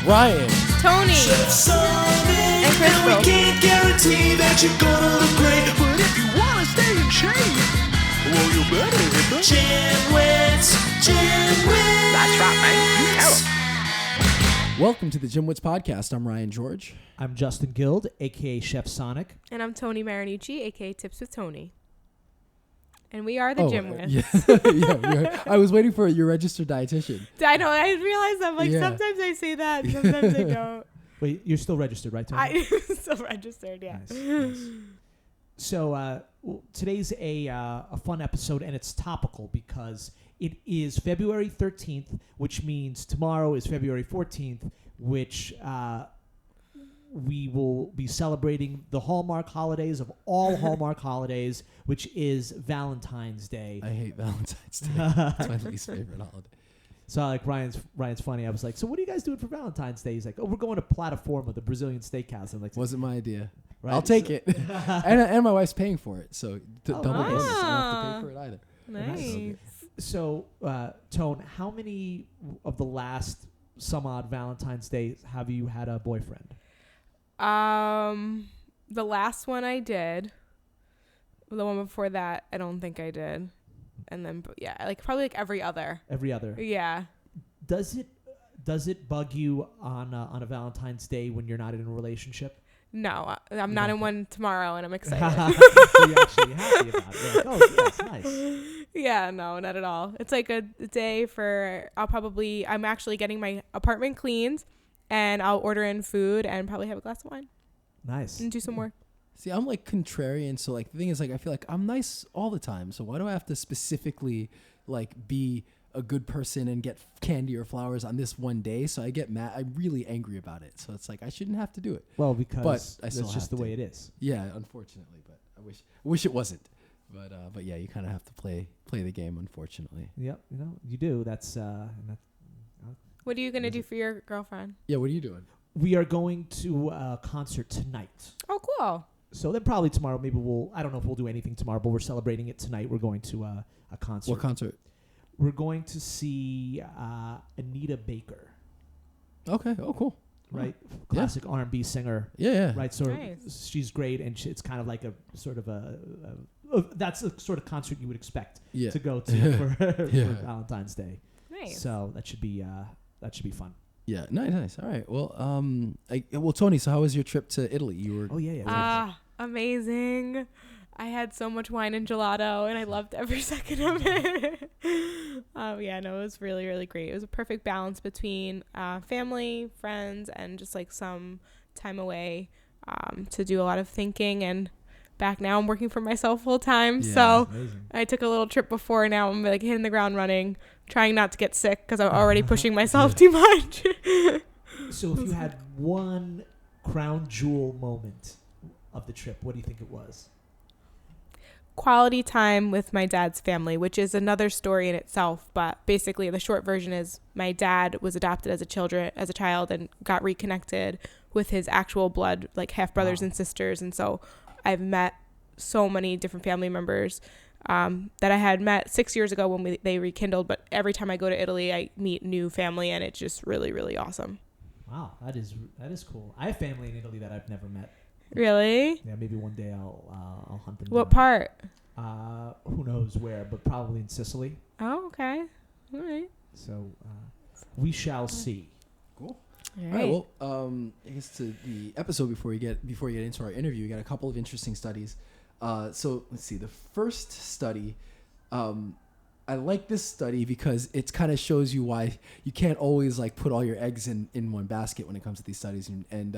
Ryan, Tony, and Crystal. We can't guarantee that you're gonna look great, but if you wanna stay in shape, well, you better hit the GymWits. That's right, man. welcome to the GymWits podcast. I'm Ryan George. I'm Justin Guild, a.k.a. Chef Sonic. And I'm Tony Marinucci, a.k.a. Tips with Tony. And we are the GymWits. Yeah. I was waiting for your registered dietitian. I know. I realize I'm like, sometimes I say that, sometimes I don't. Wait, you're still registered, right, Tony? I'm still registered, yeah. Nice. So today's a fun episode, and it's topical because it is February 13th, which means tomorrow is February 14th, which we will be celebrating the Hallmark holidays of all Hallmark holidays, which is Valentine's Day. I hate Valentine's Day. It's my least favorite holiday. So like Ryan's funny. I was like, so what are you guys doing for Valentine's Day? He's like, oh, we're going to Plataforma, the Brazilian steakhouse. I'm like, Wasn't my idea. right? I'll take it. and my wife's paying for it, so double nice. bonus. I don't have to pay for it either. Nice. So, Tone, how many of the last some odd Valentine's Days have you had a boyfriend? The last one I did. The one before that, I don't think I did. And then, probably every other. Every other. Yeah. Does it bug you on a Valentine's Day when you're not in a relationship? No, I'm not in one tomorrow, and I'm excited. So you're actually happy about it. You're like, oh, yes, nice. Yeah, no, not at all. It's like a day for, I'm actually getting my apartment cleaned, and I'll order in food and probably have a glass of wine. Nice. And do some more. See, I'm like contrarian, so like the thing is like I feel like I'm nice all the time. So why do I have to specifically like be a good person and get candy or flowers on this one day? So I get mad. I'm really angry about it. So it's like I shouldn't have to do it. Well, because I still that's just the have way to. it is. Yeah, unfortunately, but I wish it wasn't. But yeah, you kind of have to play the game, unfortunately. Yep, you do. That's What are you going to do for your girlfriend? Yeah, what are you doing? we are going to a concert tonight. Oh, cool. So then probably tomorrow, maybe I don't know if we'll do anything tomorrow, but we're celebrating it tonight. We're going to a concert. What concert? We're going to see Anita Baker. Okay. Oh, cool. Right? Classic R&B singer. Yeah. Right? So Nice. she's great, and it's kind of like a sort of that's the sort of concert you would expect to go to for Valentine's Day. Nice. So that should be fun. Yeah. Nice. All right. Well, Tony, so how was your trip to Italy? You were. Oh yeah. Amazing. I had so much wine and gelato, and I loved every second of it. It was really, really great. It was a perfect balance between family, friends, and just like some time away to do a lot of thinking. And back now, I'm working for myself full time. Yeah, so amazing. I took a little trip before. Now I'm like hitting the ground running, trying not to get sick because I'm already pushing myself too much. So if you had one crown jewel moment of the trip, what do you think it was? Quality time with my dad's family, which is another story in itself. But basically, the short version is my dad was adopted as a child and got reconnected with his actual blood, like half brothers and sisters. And so I've met so many different family members that I had met 6 years ago when they rekindled. But every time I go to Italy, I meet new family, and it's just really, really awesome. Wow, that is cool. I have family in Italy that I've never met. Really? Yeah, maybe one day I'll hunt them What down. part? Who knows where, but probably in Sicily. Oh, okay. All right. So we shall see. Cool. All All right. right. Well, I guess to the episode before we get into our interview, we got a couple of interesting studies. So let's see. The first study, I like this study because it kind of shows you why you can't always like put all your eggs in one basket when it comes to these studies. And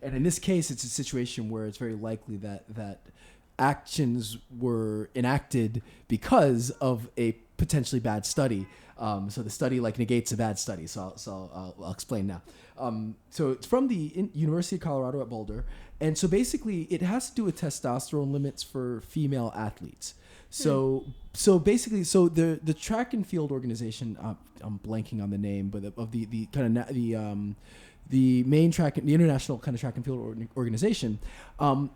in this case, it's a situation where it's very likely that actions were enacted because of a potentially bad study. So the study like negates a bad study. So I'll explain now. So it's from the University of Colorado at Boulder. And so basically it has to do with testosterone limits for female athletes. So basically, the track and field organization, I'm blanking on the name, but of the kind of the main the international kind of track and field organization,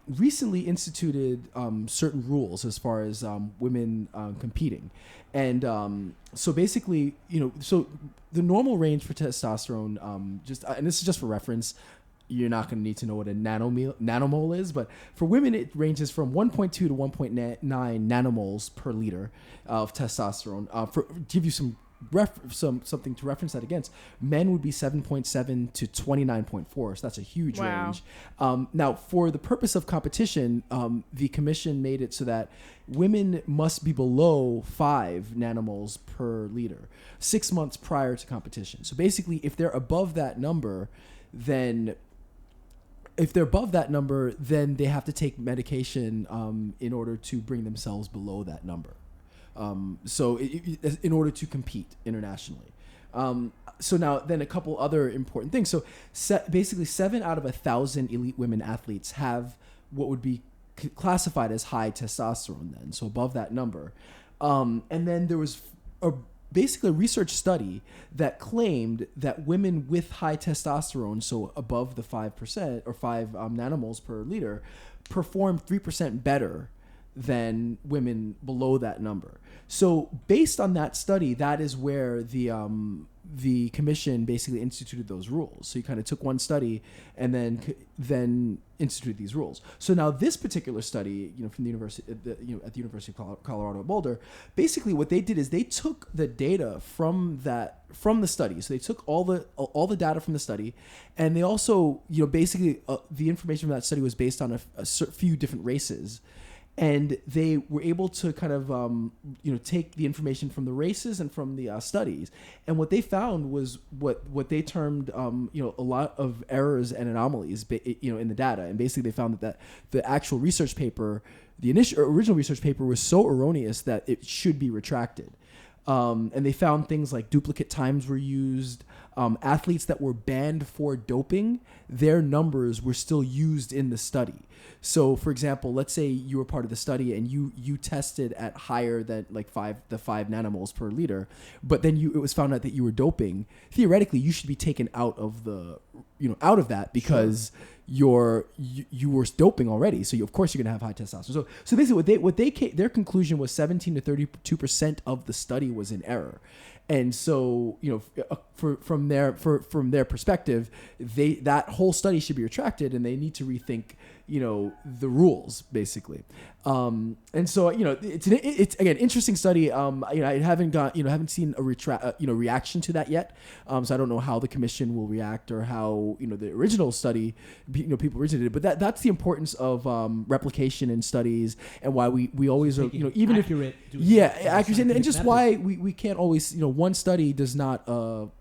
recently instituted certain rules as far as women competing, and so basically, so the normal range for testosterone, and this is just for reference. You're not going to need to know what a nanomole is, but for women, it ranges from 1.2 to 1.9 nanomoles per liter of testosterone. For give you something to reference that against, men would be 7.7 to 29.4, so that's a huge range. Now, for the purpose of competition, the commission made it so that women must be below 5 nanomoles per liter 6 months prior to competition. So basically, if they're above that number, then they have to take medication in order to bring themselves below that number. So in order to compete internationally. So now then a couple other important things. So basically 7 out of 1,000 elite women athletes have what would be classified as high testosterone then. So above that number. And then there was basically a research study that claimed that women with high testosterone, so above the 5% or 5 nanomoles per liter, performed 3% better than women below that number. So based on that study, that is where the commission basically instituted those rules. So you kind of took one study and then instituted these rules. So now this particular study, from the university, at the University of Colorado at Boulder, basically what they did is they took the data from the study. So they took all the data from the study, and they also, basically the information from that study was based on a few different races. And they were able to kind of, take the information from the races and from the studies. And what they found was what they termed, a lot of errors and anomalies, in the data. And basically they found that the actual research paper, the original research paper was so erroneous that it should be retracted. And they found things like duplicate times were used. Athletes that were banned for doping, their numbers were still used in the study. So, for example, let's say you were part of the study and you tested at higher than like 5 nanomoles per liter, but then it was found out that you were doping. Theoretically, you should be taken out of that because you were doping already. So of course you're gonna have high testosterone. So basically, their conclusion was 17 to 32% of the study was in error. And so, from their perspective, that whole study should be retracted, and they need to rethink, the rules basically. And so, it's again interesting study. I haven't seen a reaction to that yet. So I don't know how the commission will react or how the original study, people originated. But that's the importance of replication in studies, and why we always are even accurate, accuracy, and just method. Why we can't always one study does not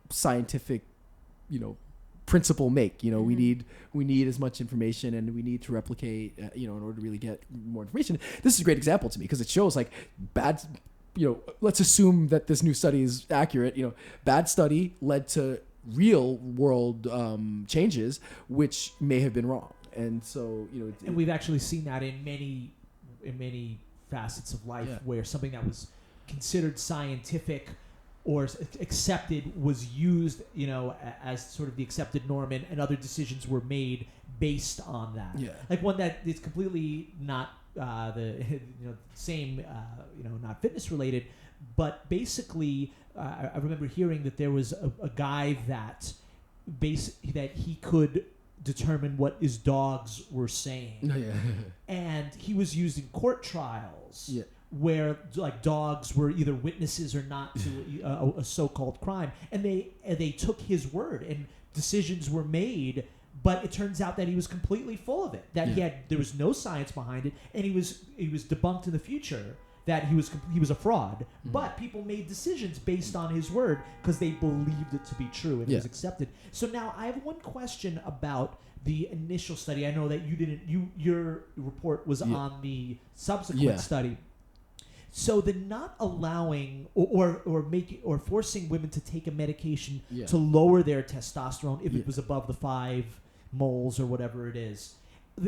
scientific principle make. We need as much information, and we need to replicate in order to really get more information. This is a great example to me because it shows like bad, let's assume that this new study is accurate. Bad study led to real world changes which may have been wrong. And so and we've actually seen that in many facets of life where something that was considered scientific or accepted was used, as sort of the accepted norm, and other decisions were made based on that. Yeah. Like one that is completely not the same, not fitness related, but basically, I remember hearing that there was a guy that he could determine what his dogs were saying, and he was used in court trials. Yeah. Where like dogs were either witnesses or not to a so-called crime, and they took his word, and decisions were made. But it turns out that he was completely full of it. That there was no science behind it, and he was debunked in the future that he was a fraud. Mm-hmm. But people made decisions based on his word because they believed it to be true, and it was accepted. So now I have one question about the initial study. I know that your report was on the subsequent study. So the not allowing or making or forcing women to take a medication to lower their testosterone if it was above the 5 moles or whatever it is.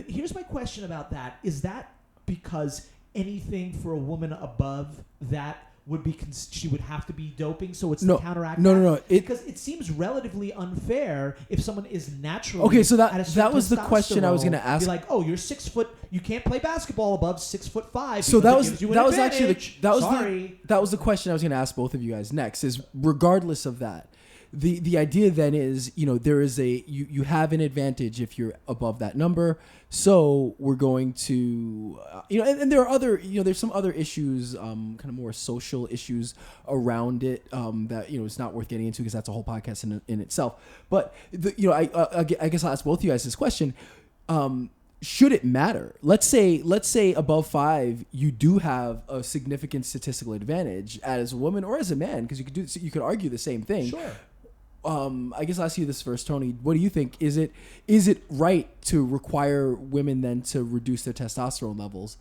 Here's my question about that. Is that because anything for a woman above that would be she would have to be doping, so it's to counteract that? No. Because it seems relatively unfair if someone is naturally okay. So that was the question I was going to ask. Be like, oh, you're 6 foot, you can't play basketball above 6'5". So that was actually that was the question I was going to ask both of you guys next. Is regardless of that, the idea then is, there is you have an advantage if you're above that number. So we're going to, and there are other, there's some other issues, kind of more social issues around it, that, it's not worth getting into because that's a whole podcast in itself. But, I guess I'll ask both of you guys this question. Should it matter? Let's say above 5, you do have a significant statistical advantage as a woman or as a man, because you could argue the same thing. Sure. I guess I'll ask you this first, Tony. What do you think? Is it right to require women then to reduce their testosterone levels?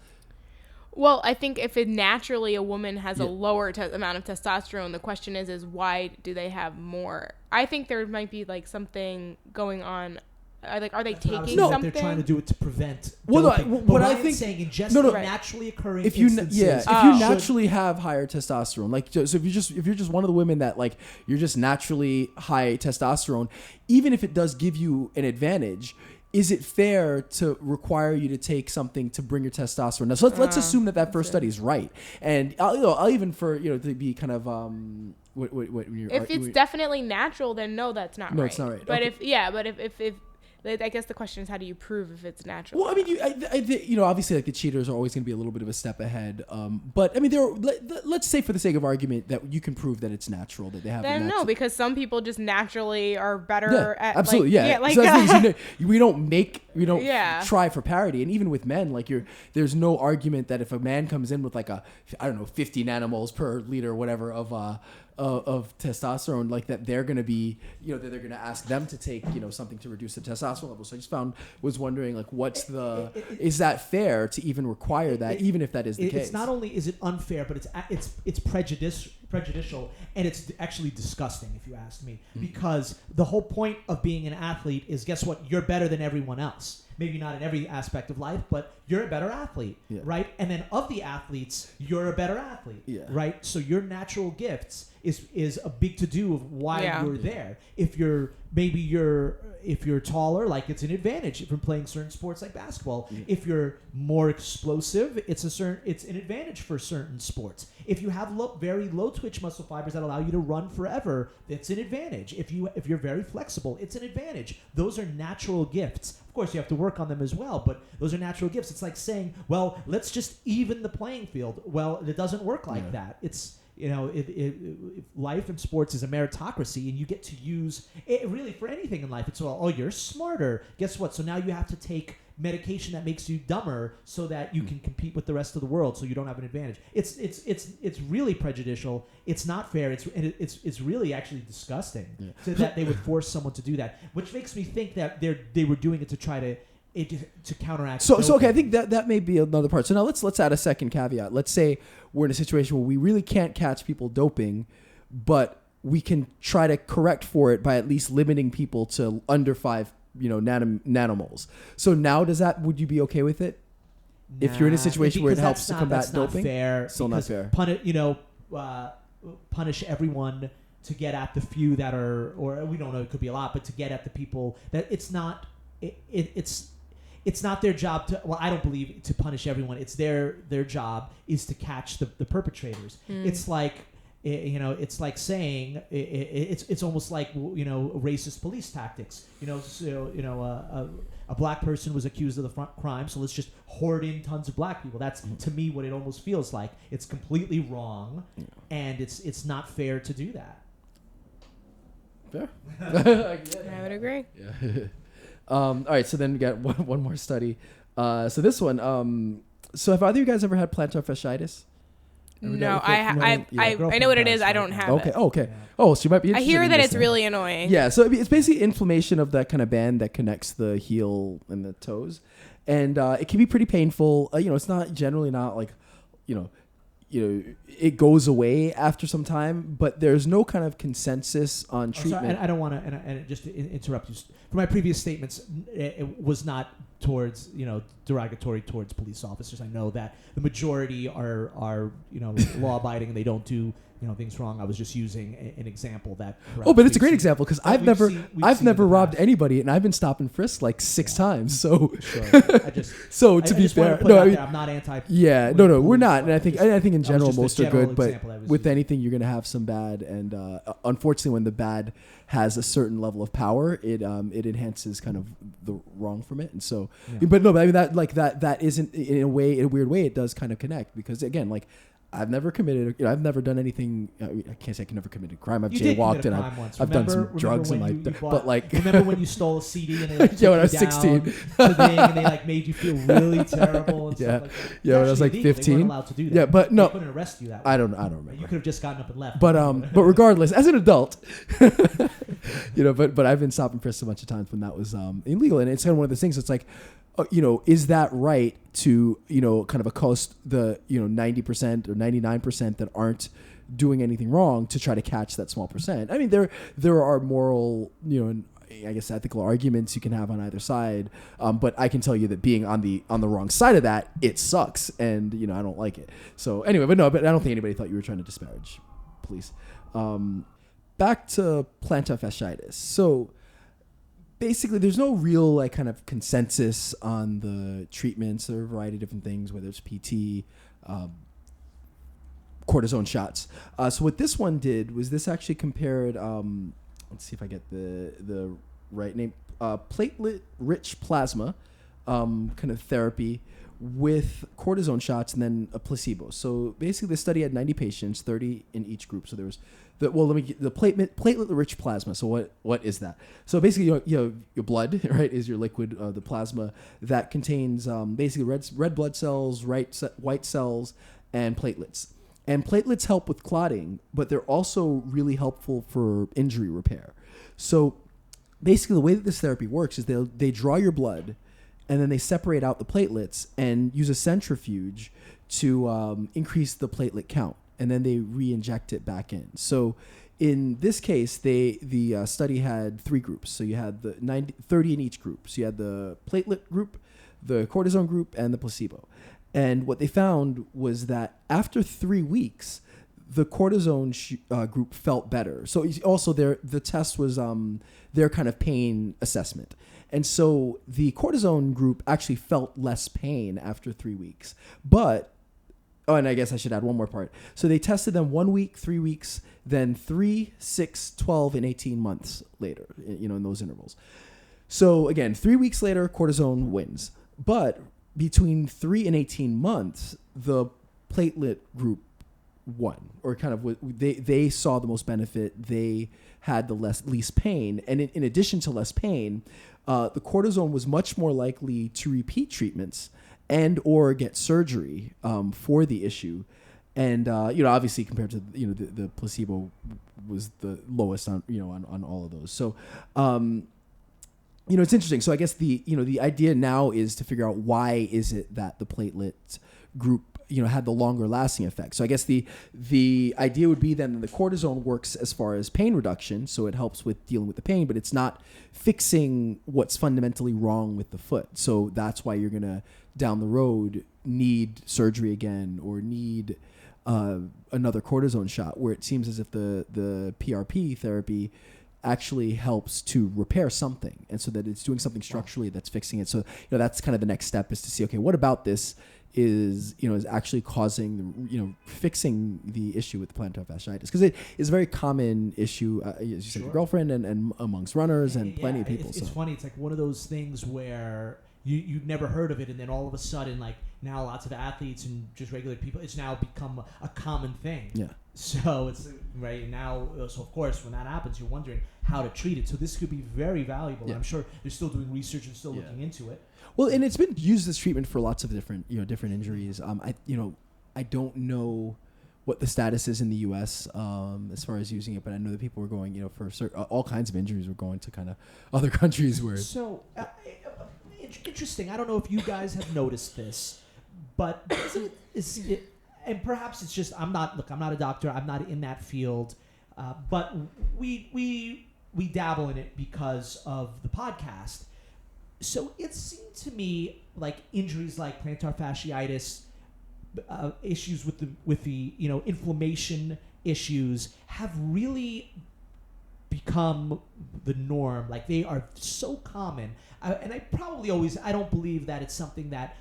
Well, I think if naturally a woman has a lower amount of testosterone, the question is why do they have more? I think there might be like something going on. Are they taking something? They're trying to do it to prevent. Well, what I think saying ingesting naturally occurring if you instances. if you naturally have higher testosterone, like so if you're just one of the women that like you're just naturally high testosterone, even if it does give you an advantage, is it fair to require you to take something to bring your testosterone? Now, so let's assume that first study is right, and I'll even for to be kind of if it's definitely natural, then no, that's not right. No, it's not right. But okay. if I guess the question is, how do you prove if it's natural? Well, I mean, obviously, like the cheaters are always going to be a little bit of a step ahead. But I mean, let's say for the sake of argument that you can prove that it's natural, that they have. Then no, because some people just naturally are better at. Absolutely, so we don't try for parity, and even with men, like there's no argument that if a man comes in with like 50 nanomoles per liter or whatever of testosterone, like that they're going to be, that they're going to ask them to take, something to reduce the testosterone level. So I just was wondering, like, is that fair to even require that, even if that is the case? It's not only is it unfair, but it's prejudicial, and it's actually disgusting, if you ask me, because the whole point of being an athlete is, guess what? You're better than everyone else. Maybe not in every aspect of life, but you're a better athlete, right? And then of the athletes, you're a better athlete, right? So your natural gifts is a big to-do of why you're there. If you're taller, like it's an advantage from playing certain sports like basketball. If you're more explosive, it's an advantage for certain sports. If you have very low twitch muscle fibers that allow you to run forever, it's an advantage. If you're very flexible, it's an advantage. Those are natural gifts. Of course, you have to work on them as well, but those are natural gifts. It's like saying, well, let's just even the playing field. Well, it doesn't work like that. It's life and sports is a meritocracy, and you get to use it really for anything in life. It's you're smarter. Guess what? So now you have to take medication that makes you dumber so that you can compete with the rest of the world, so you don't have an advantage. It's really prejudicial. It's not fair. It's really actually disgusting that they would force someone to do that, which makes me think that they were doing it to try to counteract. So okay, I think that may be another part. So now let's add a second caveat. Let's say we're in a situation where we really can't catch people doping, but we can try to correct for it by at least limiting people to under 5 nanomoles. So now would you be okay with it? If you're in a situation where it helps to combat doping? Fair. Still not fair. Punish everyone to get at the few that are, or we don't know, it could be a lot, but to get at the people that it's not their job to, well, I don't believe to punish everyone. It's their job is to catch the perpetrators. It's like, it's like saying it's almost like racist police tactics. A black person was accused of the crime, so let's just hoard in tons of black people. That's to me what it almost feels like. It's completely wrong, and it's not fair to do that. Fair. I would agree. Yeah. All right, so then we got one more study. So this one. So have either of you guys ever had plantar fasciitis? No, I know what it is. I don't have it. Okay. Yeah. Oh, so you might be interested. I hear in that this it's then. really annoying. Yeah, so it's basically inflammation of that kind of band that connects the heel and the toes, and it can be pretty painful. It's not generally not like, it goes away after some time, but there's no kind of consensus on treatment. Sorry, I don't want to, and just to interrupt you. For my previous statements, it was not towards, derogatory towards police officers. I know that the majority are law abiding and they don't do things wrong. I was just using an example that. Oh, but it's a great example because I've never robbed past. anybody, and I've been stopped and frisked like 6 times. So, Sure. so to be fair, I'm not anti. Yeah, no, we're not, and I think in general just a most are general good, but example I was with using. anything you're gonna have some bad, and unfortunately, when the bad has a certain level of power, it enhances kind of the wrong from it, and so, but I mean that isn't in a weird way, it does kind of connect because again, like. I've never committed, I've never done anything. I can't say I can never committed a crime. I've jaywalked and I've done some drugs in my. But like, remember when you stole a CD and they like yeah, when I was took you 16, down to the thing and they like made you feel really terrible and stuff like that. Yeah, when I was like illegal. 15. They weren't allowed to do that. Yeah, but no, they couldn't arrest you that way. I don't remember. You could have just gotten up and left. But regardless, as an adult, but I've been stopped and frisked a bunch of times when that was illegal, and it's kind of one of those things. It's like. Is that right to, kind of accost the, 90% or 99% that aren't doing anything wrong to try to catch that small percent? I mean, there are moral, and I guess ethical arguments you can have on either side. But I can tell you that being on the wrong side of that, it sucks. And, I don't like it. So anyway, but I don't think anybody thought you were trying to disparage police. Back to plantar fasciitis. So, basically, there's no real like kind of consensus on the treatments. There are a variety of different things, whether it's PT, cortisone shots. So what this one did was this actually compared. Let's see if I get the right name. Platelet-rich plasma, kind of therapy with cortisone shots and then a placebo. So basically, the study had 90 patients, 30 in each group. So there was. The platelet-rich plasma. So what is that? So basically, your blood, right, is your liquid, the plasma that contains basically red blood cells, white cells, and platelets. And platelets help with clotting, but they're also really helpful for injury repair. So basically, the way that this therapy works is they draw your blood, and then they separate out the platelets and use a centrifuge to increase the platelet count. And then they re-inject it back in. So in this case, the study had 3 groups. So you had 30 in each group. So you had the platelet group, the cortisone group, and the placebo. And what they found was that after 3 weeks, the cortisone group felt better. So also the test was their kind of pain assessment. And so the cortisone group actually felt less pain after 3 weeks. But and I guess I should add one more part. So they tested them 1 week, 3 weeks, then 3, 6, 12, and 18 months later, in those intervals. So again, 3 weeks later, cortisone wins. But between 3 and 18 months, the platelet group won, or kind of they saw the most benefit. They had the least pain. And in addition to less pain, the cortisone was much more likely to repeat treatments and or get surgery for the issue, and obviously compared to the placebo was the lowest on on all of those. So it's interesting. So I guess the idea now is to figure out why is it that the platelet group had the longer lasting effect. So I guess the idea would be then that the cortisone works as far as pain reduction, so it helps with dealing with the pain, but it's not fixing what's fundamentally wrong with the foot. So that's why you're gonna down the road need surgery again or need another cortisone shot, where it seems as if the PRP therapy actually helps to repair something, and so that it's doing something structurally that's fixing it. So that's kind of the next step, is to see, okay, what about this is actually causing fixing the issue with the plantar fasciitis, because it is a very common issue, as you said, your girlfriend and amongst runners and plenty of people. It's funny. It's like one of those things where you've never heard of it, and then all of a sudden, like now, lots of athletes and just regular people, it's now become a common thing. Yeah. So it's right now. So of course, when that happens, you're wondering how to treat it. So this could be very valuable. Yeah. I'm sure they're still doing research and still looking into it. Well, and it's been used as treatment for lots of different injuries. I don't know what the status is in the U.S. As far as using it, but I know that people were going, for all kinds of injuries, were going to kind of other countries where. So interesting. I don't know if you guys have noticed this, but is it, and perhaps it's just I'm not a doctor. I'm not in that field, but we dabble in it because of the podcast. So it seemed to me like injuries like plantar fasciitis, issues with the inflammation issues have really become the norm. Like, they are so common. And I don't believe that it's something that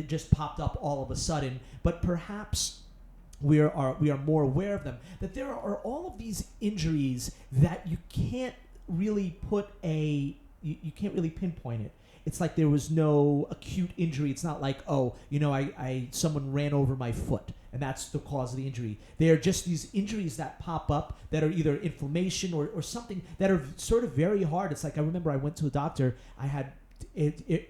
just popped up all of a sudden, but perhaps we are more aware of them. That there are all of these injuries that you can't really you can't really pinpoint it. It's like there was no acute injury. It's not like, someone ran over my foot and that's the cause of the injury. They are just these injuries that pop up that are either inflammation or something that are sort of very hard. It's like, I remember I went to a doctor. I had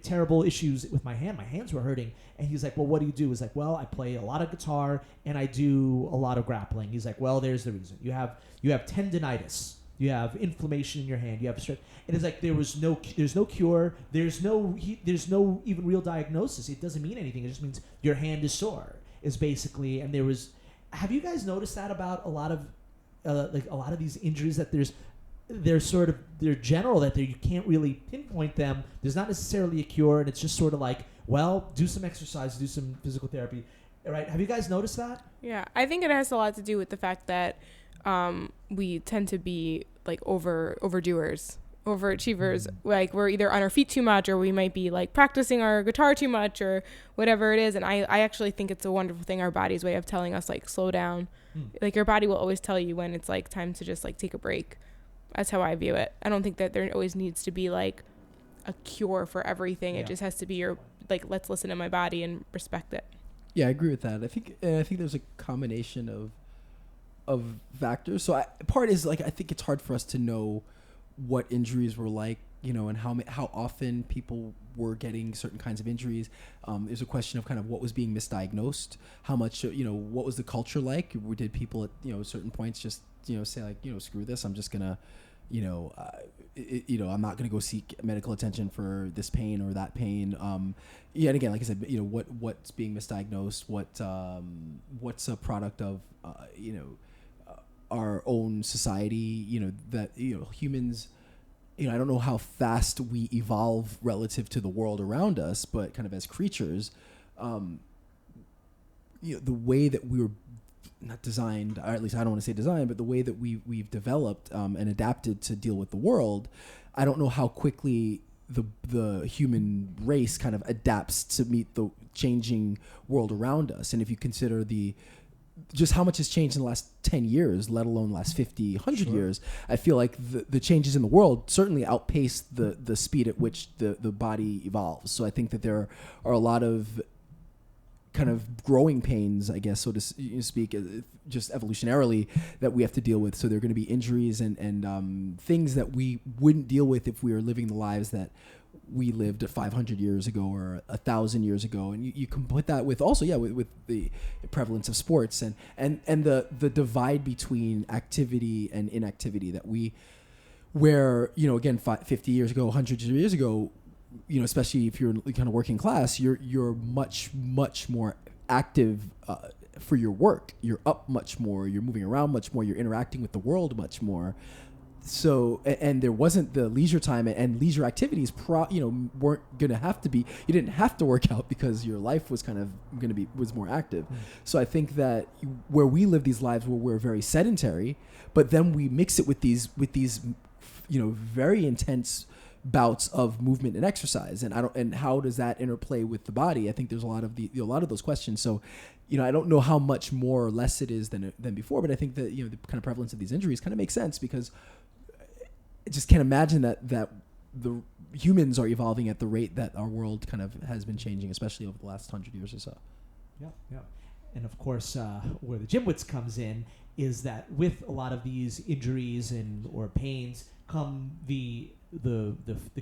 terrible issues with my hand. My hands were hurting. And he's like, well, what do you do? He's like, well, I play a lot of guitar and I do a lot of grappling. He's like, well, there's the reason. You have tendinitis. You have inflammation in your hand. You have stress. And it's like there's no cure. There's no even real diagnosis. It doesn't mean anything. It just means your hand is sore. Is basically. And have you guys noticed that about a lot of these injuries, that they're general, that you can't really pinpoint them. There's not necessarily a cure, and it's just sort of like, well, do some exercise, do some physical therapy, right? Have you guys noticed that? Yeah, I think it has a lot to do with the fact that we tend to be like overdoers, overachievers. Like, we're either on our feet too much, or we might be like practicing our guitar too much, or whatever it is. And I actually think it's a wonderful thing, our body's way of telling us, like, slow down. Like, your body will always tell you when it's like time to just like take a break. That's how I view it. I don't think that there always needs to be like a cure for everything. It just has to be let's listen to my body and respect it. Yeah, I agree with that. I think there's a combination of factors. So part is like, I think it's hard for us to know what injuries were like, and how often people were getting certain kinds of injuries. There's a question of kind of what was being misdiagnosed, how much, what was the culture like? Did people at, certain points just, say like, screw this, I'm just gonna, I'm not gonna go seek medical attention for this pain or that pain. And again, like I said, what's being misdiagnosed, what's a product of, our own society, that, humans, I don't know how fast we evolve relative to the world around us, but kind of as creatures, the way that we were not designed, or at least I don't want to say designed, but the way that we've developed and adapted to deal with the world, I don't know how quickly the human race kind of adapts to meet the changing world around us. And if you consider just how much has changed in the last 10 years, let alone the last 50, 100 years, I feel like the changes in the world certainly outpace the speed at which the body evolves. So I think that there are a lot of kind of growing pains, I guess, so to speak, just evolutionarily, that we have to deal with. So there are going to be injuries and things that we wouldn't deal with if we were living the lives that we lived 500 years ago or 1,000 years ago. And you can put that with also, with the prevalence of sports and the divide between activity and inactivity where, again, 50 years ago, hundreds of years ago, especially if you're kind of working class, you're much, much more active for your work. You're up much more. You're moving around much more. You're interacting with the world much more. So, and there wasn't the leisure time and leisure activities, weren't going to have to be, you didn't have to work out because your life was kind of was more active. So I think that where we live these lives where we're very sedentary, but then we mix it with these, very intense bouts of movement and exercise, and how does that interplay with the body? I think there's a lot of those questions. So, I don't know how much more or less it is than before, but I think that the kind of prevalence of these injuries kind of makes sense, because I just can't imagine that the humans are evolving at the rate that our world kind of has been changing, especially over the last 100 years or so. Yeah. And of course, where the GymWits comes in is that with a lot of these injuries or pains come the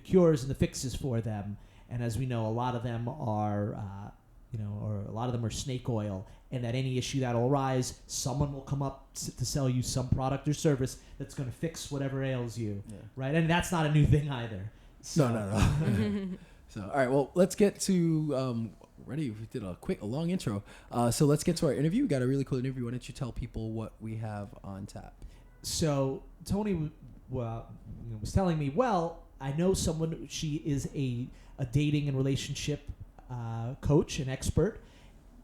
cures and the fixes for them. And as we know, a lot of them are, snake oil. And at any issue that'll arise, someone will come up to sell you some product or service that's going to fix whatever ails you, right? And that's not a new thing either. So. No. So, all right, well, let's get to ready. We did a long intro. So let's get to our interview. We got a really cool interview. Why don't you tell people what we have on tap? So Tony was telling me, I know someone. She is a dating and relationship coach and expert,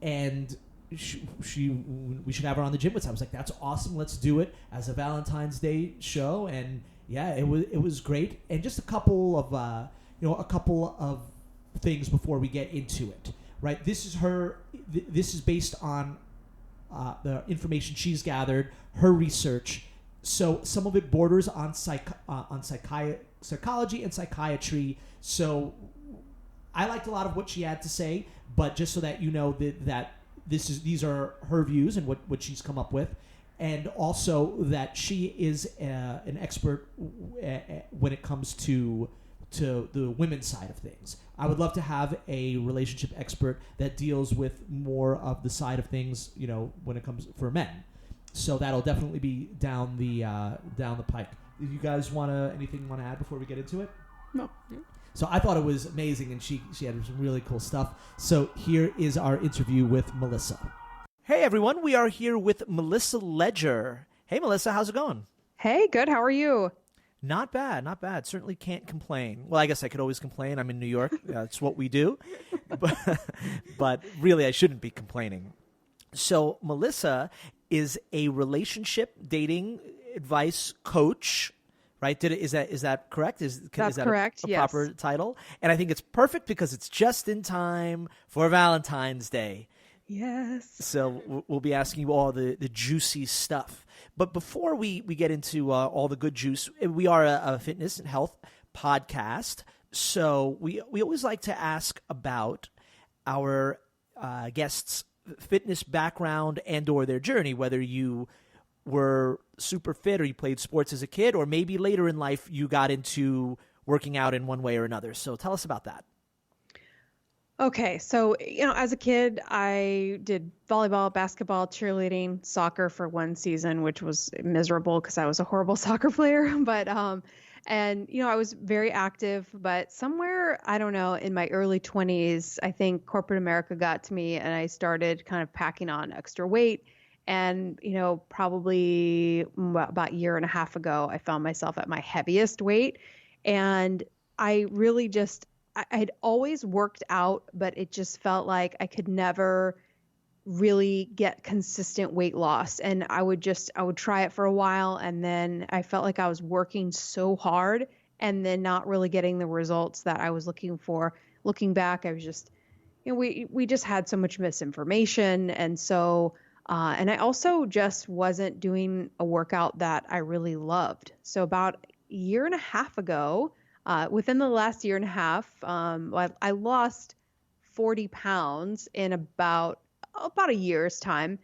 and we should have her on the GymWits. I was like, that's awesome. Let's do it as a Valentine's Day show. And yeah, it was great. And just a couple of things before we get into it. Right, this is based on the information she's gathered, her research. So some of it borders on psychology and psychiatry. So I liked a lot of what she had to say, but just so that you know that these are her views and what she's come up with, and also that she is an expert when it comes to the women's side of things. I would love to have a relationship expert that deals with more of the side of things, when it comes for men. So that'll definitely be down the pike. Do you guys anything you want to add before we get into it? No. So I thought it was amazing, and she had some really cool stuff. So here is our interview with Melissa. Hey everyone, we are here with Melissa Ledger. Hey Melissa, how's it going? Hey, good. How are you? Not bad, not bad. Certainly can't complain. Well, I guess I could always complain. I'm in New York. That's what we do. But really, I shouldn't be complaining. So Melissa is a relationship dating advice coach, right? Is that correct? Is that correct? A yes. proper title? And I think it's perfect because it's just in time for Valentine's Day. Yes. So we'll be asking you all the juicy stuff. But before we get into all the good juice, we are a fitness and health podcast. So we always like to ask about our guests' fitness background and or their journey, whether you were super fit or you played sports as a kid, or maybe later in life you got into working out in one way or another. So tell us about that. Okay, so, as a kid, I did volleyball, basketball, cheerleading, soccer for one season, which was miserable because I was a horrible soccer player. But, I was very active, but somewhere, I don't know, in my early 20s, I think corporate America got to me and I started kind of packing on extra weight. And, probably about a year and a half ago, I found myself at my heaviest weight. And I really I'd always worked out, but it just felt like I could never really get consistent weight loss. And I would try it for a while. And then I felt like I was working so hard and then not really getting the results that I was looking for. Looking back, I was just, we just had so much misinformation. And so, and I also just wasn't doing a workout that I really loved. So about a year and a half ago, within the last year and a half, I lost 40 pounds in about a year's time,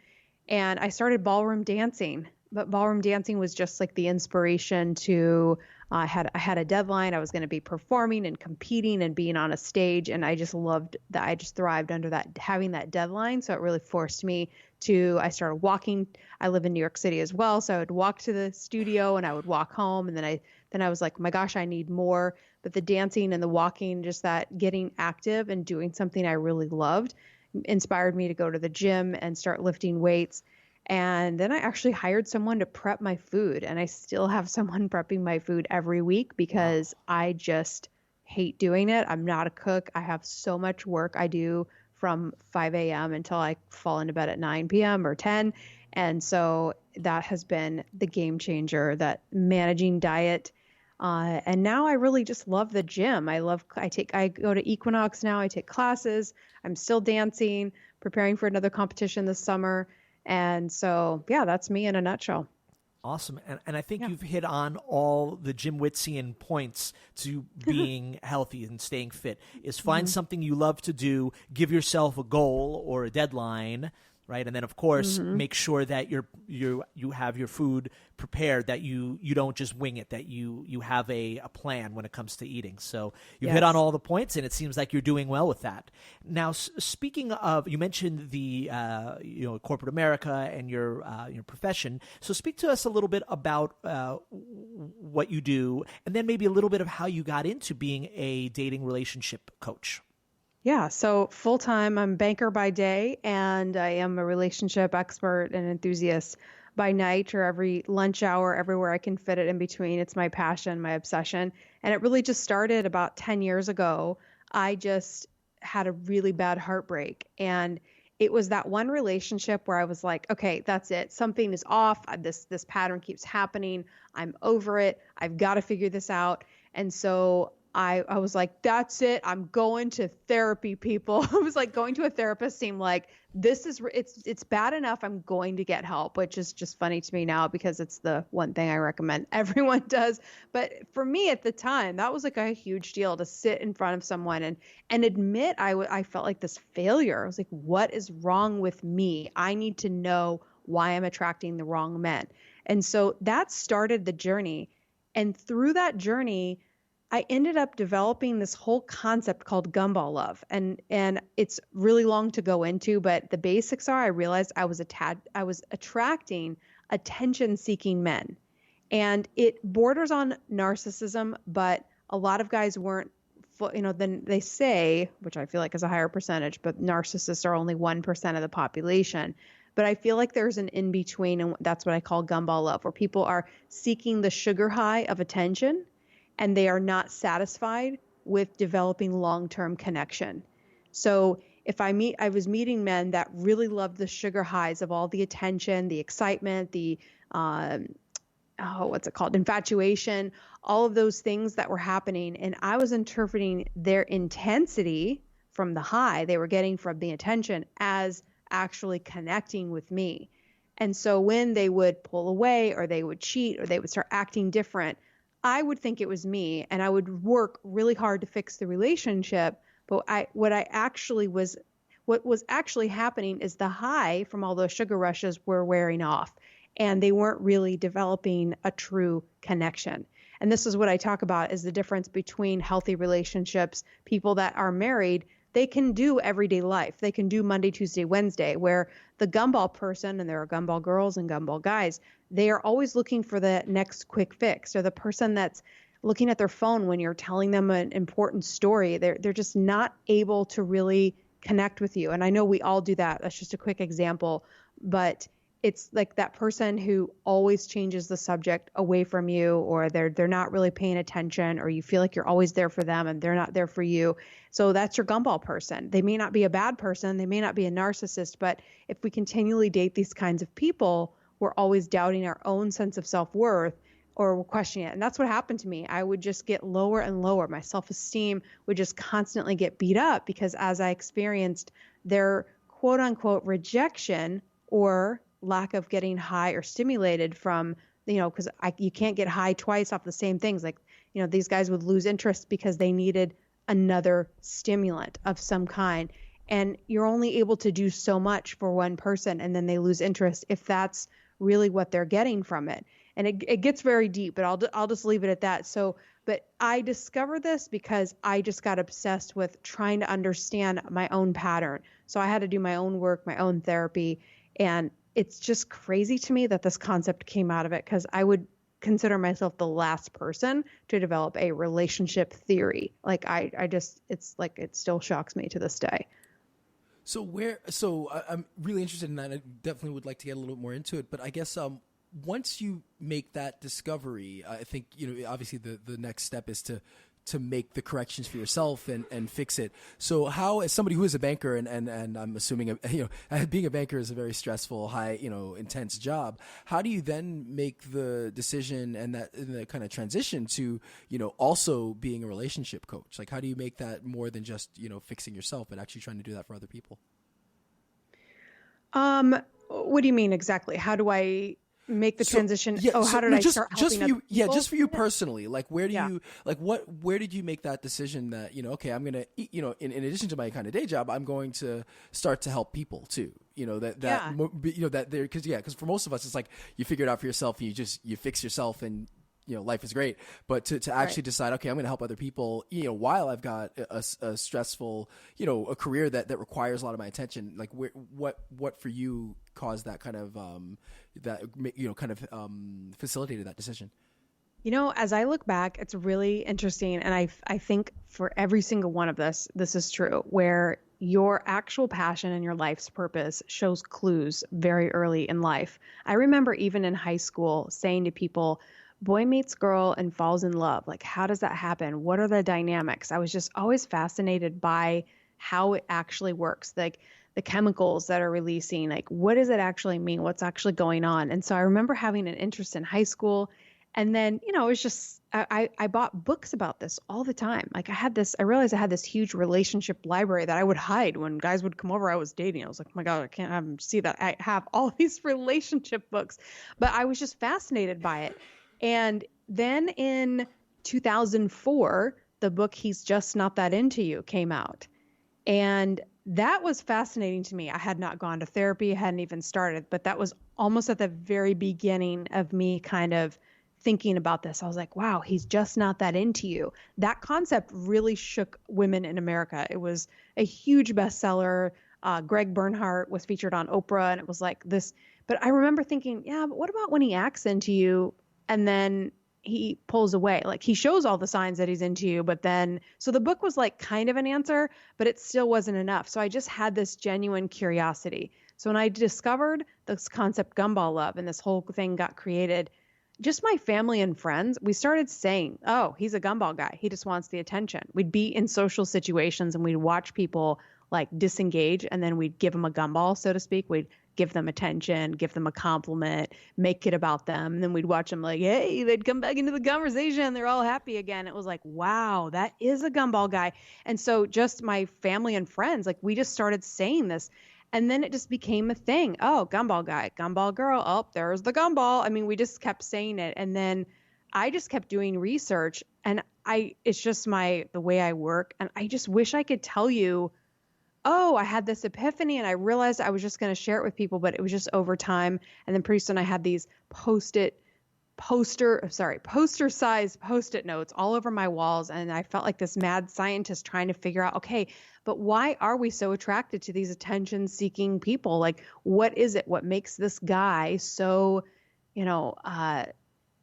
and I started ballroom dancing. But ballroom dancing was just like the inspiration to. I had a deadline. I was going to be performing and competing and being on a stage, and I just loved that. I just thrived under that, having that deadline. So it really forced me to. I started walking. I live in New York City as well, so I would walk to the studio and I would walk home, and then I was like, my gosh, I need more. But the dancing and the walking, just that getting active and doing something I really loved, inspired me to go to the gym and start lifting weights. And then I actually hired someone to prep my food, and I still have someone prepping my food every week because I just hate doing it. I'm not a cook. I have so much work I do from 5 a.m. until I fall into bed at 9 p.m. or 10. And so that has been the game changer, that managing diet. And now I really just love the gym. I go to Equinox now. I take classes. I'm still dancing, preparing for another competition this summer. And so, yeah, that's me in a nutshell. Awesome. And I think you've hit on all the GymWitsian points to being healthy and staying fit. Is find something you love to do, give yourself a goal or a deadline, right? And then, of course, make sure that you have your food prepared, that you don't just wing it, that you have a plan when it comes to eating. So you've hit on all the points, and it seems like you're doing well with that. Now, speaking of, you mentioned the corporate America and your profession. So speak to us a little bit about what you do, and then maybe a little bit of how you got into being a dating relationship coach. Yeah, so full-time, I'm a banker by day, and I am a relationship expert and enthusiast by night, or every lunch hour, everywhere I can fit it in between. It's my passion, my obsession. And it really just started about 10 years ago. I just had a really bad heartbreak, and it was that one relationship where I was like, okay, that's it. Something is off. This pattern keeps happening. I'm over it. I've got to figure this out. And so I was like, that's it. I'm going to therapy, people. I was like, going to a therapist seemed like it's bad enough. I'm going to get help, which is just funny to me now because it's the one thing I recommend everyone does. But for me at the time, that was like a huge deal to sit in front of someone and admit I felt like this failure. I was like, what is wrong with me? I need to know why I'm attracting the wrong men. And so that started the journey. And through that journey, I ended up developing this whole concept called Gumball love. And it's really long to go into, but the basics are I realized I was attracting attention-seeking men. And it borders on narcissism, but a lot of guys weren't, then they say, which I feel like is a higher percentage, but narcissists are only 1% of the population. But I feel like there's an in-between, and that's what I call Gumball love, where people are seeking the sugar high of attention, and they are not satisfied with developing long-term connection. So I was meeting men that really loved the sugar highs of all the attention, the excitement, the, infatuation, all of those things that were happening. And I was interpreting their intensity from the high they were getting from the attention as actually connecting with me. And so when they would pull away or they would cheat or they would start acting different, I would think it was me and I would work really hard to fix the relationship. But what was actually happening is the high from all those sugar rushes were wearing off and they weren't really developing a true connection. And this is what I talk about is the difference between healthy relationships, people that are married, they can do everyday life. They can do Monday, Tuesday, Wednesday, where the gumball person, and there are gumball girls and gumball guys, they are always looking for the next quick fix, or the person that's looking at their phone when you're telling them an important story. They're just not able to really connect with you. And I know we all do that. That's just a quick example, but it's like that person who always changes the subject away from you, or they're not really paying attention, or you feel like you're always there for them and they're not there for you. So that's your gumball person. They may not be a bad person. They may not be a narcissist, but if we continually date these kinds of people, we're always doubting our own sense of self-worth, or we're questioning it. And that's what happened to me. I would just get lower and lower. My self-esteem would just constantly get beat up because as I experienced their quote unquote rejection or lack of getting high or stimulated from, because you can't get high twice off the same things. Like, these guys would lose interest because they needed another stimulant of some kind. And you're only able to do so much for one person, and then they lose interest if that's really what they're getting from it. And it gets very deep, but I'll just leave it at that. So, but I discovered this because I just got obsessed with trying to understand my own pattern. So I had to do my own work, my own therapy, and it's just crazy to me that this concept came out of it, because I would consider myself the last person to develop a relationship theory. Like it's like, it still shocks me to this day. So I'm really interested in that. I definitely would like to get a little more into it, but I guess, once you make that discovery, I think, obviously the next step is to make the corrections for yourself and fix it. So how, as somebody who is a banker, and I'm assuming, being a banker is a very stressful, high, intense job. How do you then make the decision and the kind of transition to, also being a relationship coach? Like, how do you make that more than just, fixing yourself, but actually trying to do that for other people? What do you mean exactly? How do I make the transition? How did I start helping other people? Just for you personally, like where did you make that decision that, okay, I'm going to, in addition to my kind of day job, I'm going to start to help people too, because for most of us, it's like you figure it out for yourself and you fix yourself and, life is great, but to actually decide, okay, I'm going to help other people, while I've got a stressful, a career that requires a lot of my attention, like what for you caused that kind of, facilitated that decision? As I look back, it's really interesting. And I think for every single one of this is true, where your actual passion and your life's purpose shows clues very early in life. I remember even in high school saying to people, boy meets girl and falls in love. Like, how does that happen? What are the dynamics? I was just always fascinated by how it actually works. Like the chemicals that are releasing, like what does it actually mean? What's actually going on? And so I remember having an interest in high school. And then, it was just, I bought books about this all the time. Like I realized I had this huge relationship library that I would hide when guys would come over I was dating. I was like, oh my God, I can't have them see that I have all these relationship books, but I was just fascinated by it. And then in 2004, the book, He's Just Not That Into You, came out. And that was fascinating to me. I had not gone to therapy, hadn't even started, but that was almost at the very beginning of me kind of thinking about this. I was like, wow, he's just not that into you. That concept really shook women in America. It was a huge bestseller. Greg Bernhardt was featured on Oprah, and it was like this. But I remember thinking, yeah, but what about when he acts into you and then he pulls away? Like he shows all the signs that he's into you, but then, so the book was like kind of an answer, but it still wasn't enough. So I just had this genuine curiosity. So when I discovered this concept Gumball love and this whole thing got created, just my family and friends, we started saying, oh, he's a gumball guy. He just wants the attention. We'd be in social situations and we'd watch people like disengage, and then we'd give them a gumball, so to speak. We'd give them attention, give them a compliment, make it about them. And then we'd watch them like, hey, they'd come back into the conversation. They're all happy again. It was like, wow, that is a gumball guy. And so just my family and friends, like we just started saying this. And then it just became a thing. Oh, gumball guy, gumball girl. Oh, there's the gumball. I mean, we just kept saying it. And then I just kept doing research, and it's just the way I work. And I just wish I could tell you, oh, I had this epiphany and I realized I was just going to share it with people, but it was just over time. And then pretty soon I had these poster-sized Post-it notes all over my walls. And I felt like this mad scientist trying to figure out, okay, but why are we so attracted to these attention-seeking people? Like, what is it? What makes this guy so,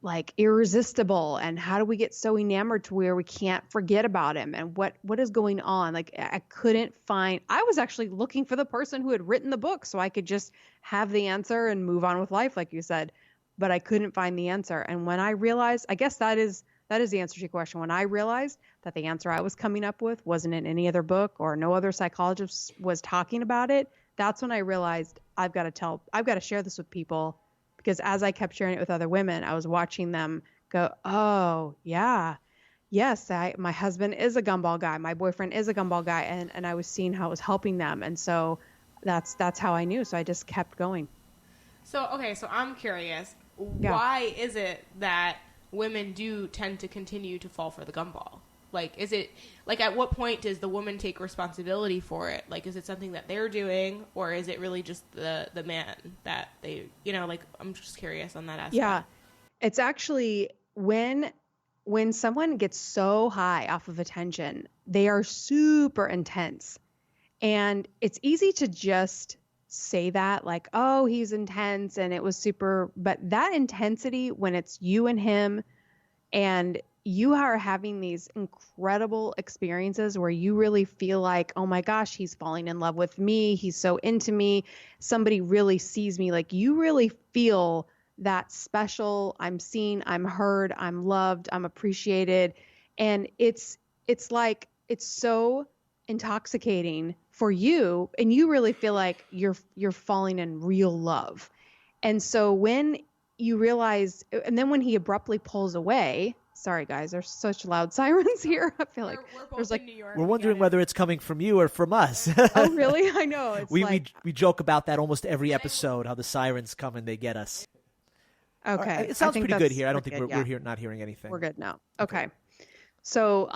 like irresistible? And how do we get so enamored to where we can't forget about him? And what is going on? Like, I was actually looking for the person who had written the book so I could just have the answer and move on with life, like you said. But I couldn't find the answer. And when I realized, I guess that is the answer to your question. When I realized that the answer I was coming up with wasn't in any other book or no other psychologist was talking about it, that's when I realized I've got to share this with people. Because as I kept sharing it with other women, I was watching them go, oh, yeah, yes, my husband is a gumball guy. My boyfriend is a gumball guy. And I was seeing how it was helping them. And so that's how I knew. So I just kept going. So I'm curious. Yeah. Why is it that women do tend to continue to fall for the gumball? Like, is it, like, at what point does the woman take responsibility for it? Like, is it something that they're doing, or is it really just the man that they, like, I'm just curious on that aspect. Yeah. It's actually when someone gets so high off of attention, they are super intense. And it's easy to just say that, like, oh, he's intense and it was super, but that intensity, when it's you and him and you are having these incredible experiences where you really feel like, oh my gosh, he's falling in love with me. He's so into me. Somebody really sees me. Like, you really feel that special. I'm seen, I'm heard, I'm loved, I'm appreciated. And it's like, it's so intoxicating for you, and you really feel like you're falling in real love. And so when you realize, and then when he abruptly pulls away, sorry guys, there's such loud sirens here. I feel like we're there's like in New York. We're wondering whether it's coming from you or from us. Oh really? I know. It's we joke about that almost every episode, how the sirens come and they get us. Okay. Right, it sounds pretty good here. I don't think we're we're not hearing anything. We're good now. Okay. So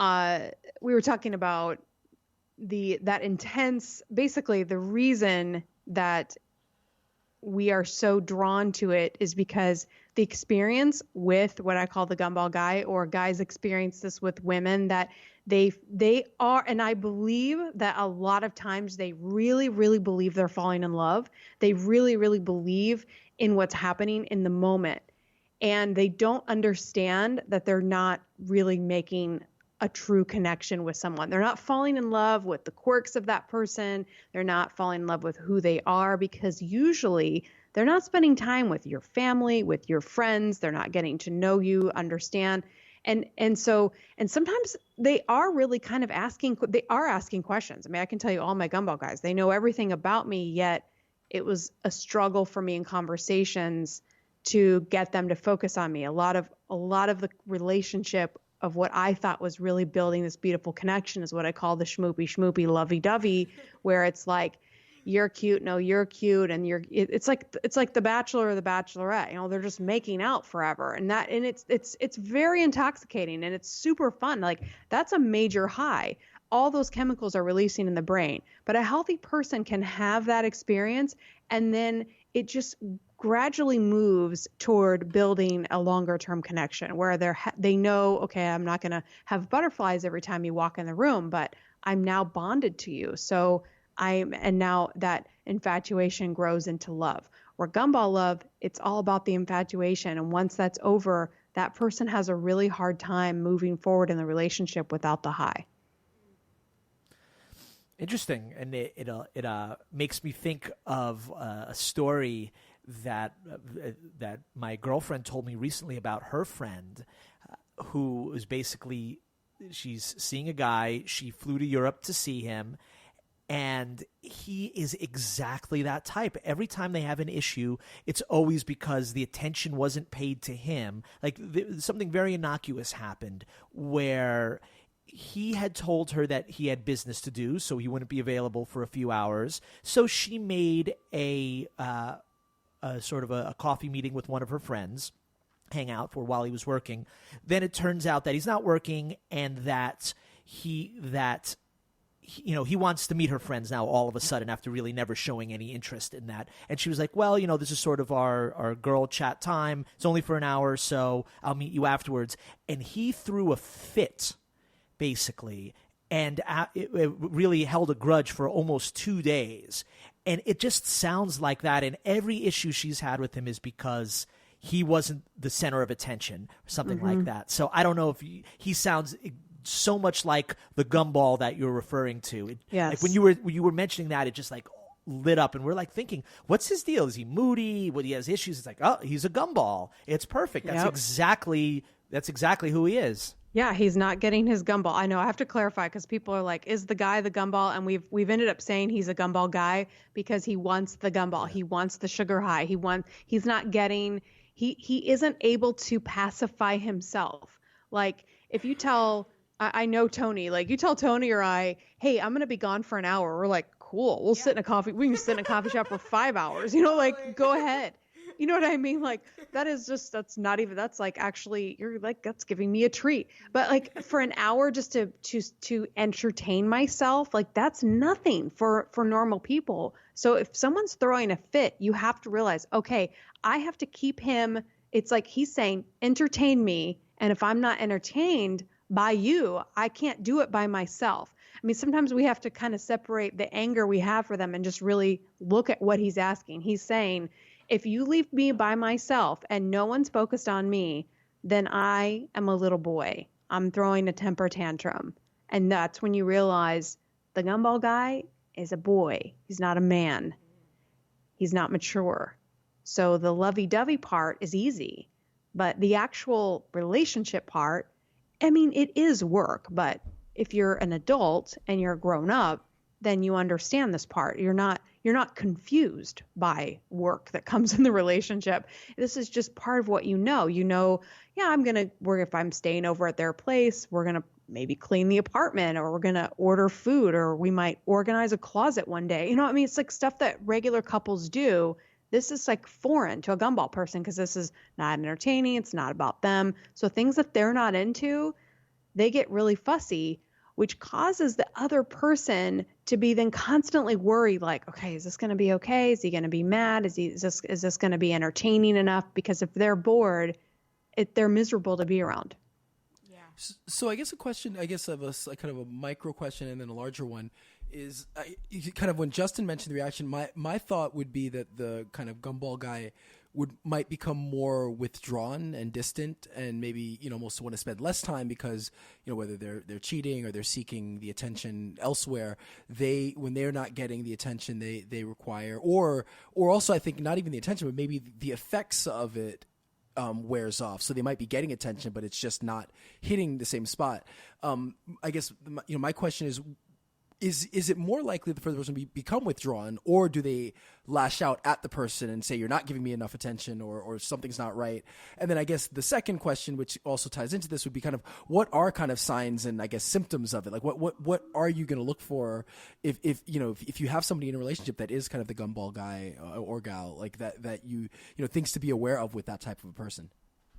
we were talking about that intense, basically the reason that we are so drawn to it is because the experience with what I call the gumball guy, or guys experience this with women, that they are, and I believe that a lot of times they really, really believe they're falling in love. They really, really believe in what's happening in the moment. And they don't understand that they're not really making a true connection with someone. They're not falling in love with the quirks of that person. They're not falling in love with who they are, because usually they're not spending time with your family, with your friends. They're not getting to know you, understand. And sometimes they are really kind of asking questions. I mean, I can tell you all my Gumball guys, they know everything about me, yet it was a struggle for me in conversations to get them to focus on me. A lot of the relationship of what I thought was really building this beautiful connection is what I call the schmoopy lovey-dovey, where it's like, you're cute, no, you're cute, and it's like the Bachelor or the Bachelorette. You know, they're just making out forever, and it's very intoxicating, and it's super fun. Like, that's a major high. All those chemicals are releasing in the brain, but a healthy person can have that experience, and then it just gradually moves toward building a longer term connection where they know, okay, I'm not going to have butterflies every time you walk in the room, but I'm now bonded to you. So and now that infatuation grows into love. Where Gumball love, it's all about the infatuation. And once that's over, that person has a really hard time moving forward in the relationship without the high. Interesting. And it makes me think of a story that my girlfriend told me recently about her friend who is basically, she's seeing a guy. She flew to Europe to see him. And he is exactly that type. Every time they have an issue, it's always because the attention wasn't paid to him. Like something very innocuous happened where he had told her that he had business to do, so he wouldn't be available for a few hours. So she made a sort of a coffee meeting with one of her friends, hang out for while he was working. Then it turns out that he's not working and that he wants to meet her friends now all of a sudden after really never showing any interest in that. And she was like, well, this is sort of our girl chat time. It's only for an hour, so I'll meet you afterwards. And he threw a fit, basically, and it really held a grudge for almost 2 days. And it just sounds like that. And every issue she's had with him is because he wasn't the center of attention or something like that. So I don't know if he sounds so much like the Gumball that you're referring to. Yes. Like when you were mentioning that, it just like lit up, and we're like thinking, what's his deal? Is he moody? What, he has issues? It's like, oh, he's a Gumball. It's perfect. That's exactly who he is. Yeah, he's not getting his Gumball. I know, I have to clarify because people are like, is the guy the Gumball? And we've ended up saying he's a Gumball guy because he wants the Gumball. He wants the sugar high. He's not getting, he isn't able to pacify himself. Like if you tell, I know Tony, like you tell Tony or I, hey, I'm going to be gone for an hour. We're like, cool. We can sit in a coffee shop for 5 hours, like go ahead. You know what I mean? Like that's like, actually, you're like, that's giving me a treat. But like for an hour just to entertain myself, like that's nothing for normal people. So if someone's throwing a fit, you have to realize, okay, I have to keep him. It's like he's saying, entertain me. And if I'm not entertained by you, I can't do it by myself. I mean, sometimes we have to kind of separate the anger we have for them and just really look at what he's asking. He's saying, if you leave me by myself and no one's focused on me, then I am a little boy. I'm throwing a temper tantrum. And that's when you realize the Gumball guy is a boy. He's not a man. He's not mature. So the lovey-dovey part is easy. But the actual relationship part, I mean, it is work. But if you're an adult and you're grown up, then you understand this part. You're not confused by work that comes in the relationship. This is just part of what you know. Yeah, if I'm staying over at their place, we're going to maybe clean the apartment, or we're going to order food, or we might organize a closet one day. You know what I mean? It's like stuff that regular couples do. This is like foreign to a Gumball person because this is not entertaining. It's not about them. So things that they're not into, they get really fussy, which causes the other person to be then constantly worried, like, okay, is this going to be okay? Is he going to be mad? Is this going to be entertaining enough? Because if they're bored, they're miserable to be around. Yeah. So I guess a question, of a kind of a micro question and then a larger one is kind of when Justin mentioned the reaction, my thought would be that the kind of Gumball guy might become more withdrawn and distant, and maybe almost want to spend less time because whether they're cheating or they're seeking the attention elsewhere, when they're not getting the attention they require, or also I think not even the attention but maybe the effects of it wears off. So they might be getting attention, but it's just not hitting the same spot. I guess my question is it more likely for the person to become withdrawn, or do they lash out at the person and say, you're not giving me enough attention, or something's not right? And then I guess the second question, which also ties into this, would be kind of what are kind of signs and I guess symptoms of it? Like what are you going to look for if you have somebody in a relationship that is kind of the gumball guy or gal, like that you things to be aware of with that type of a person?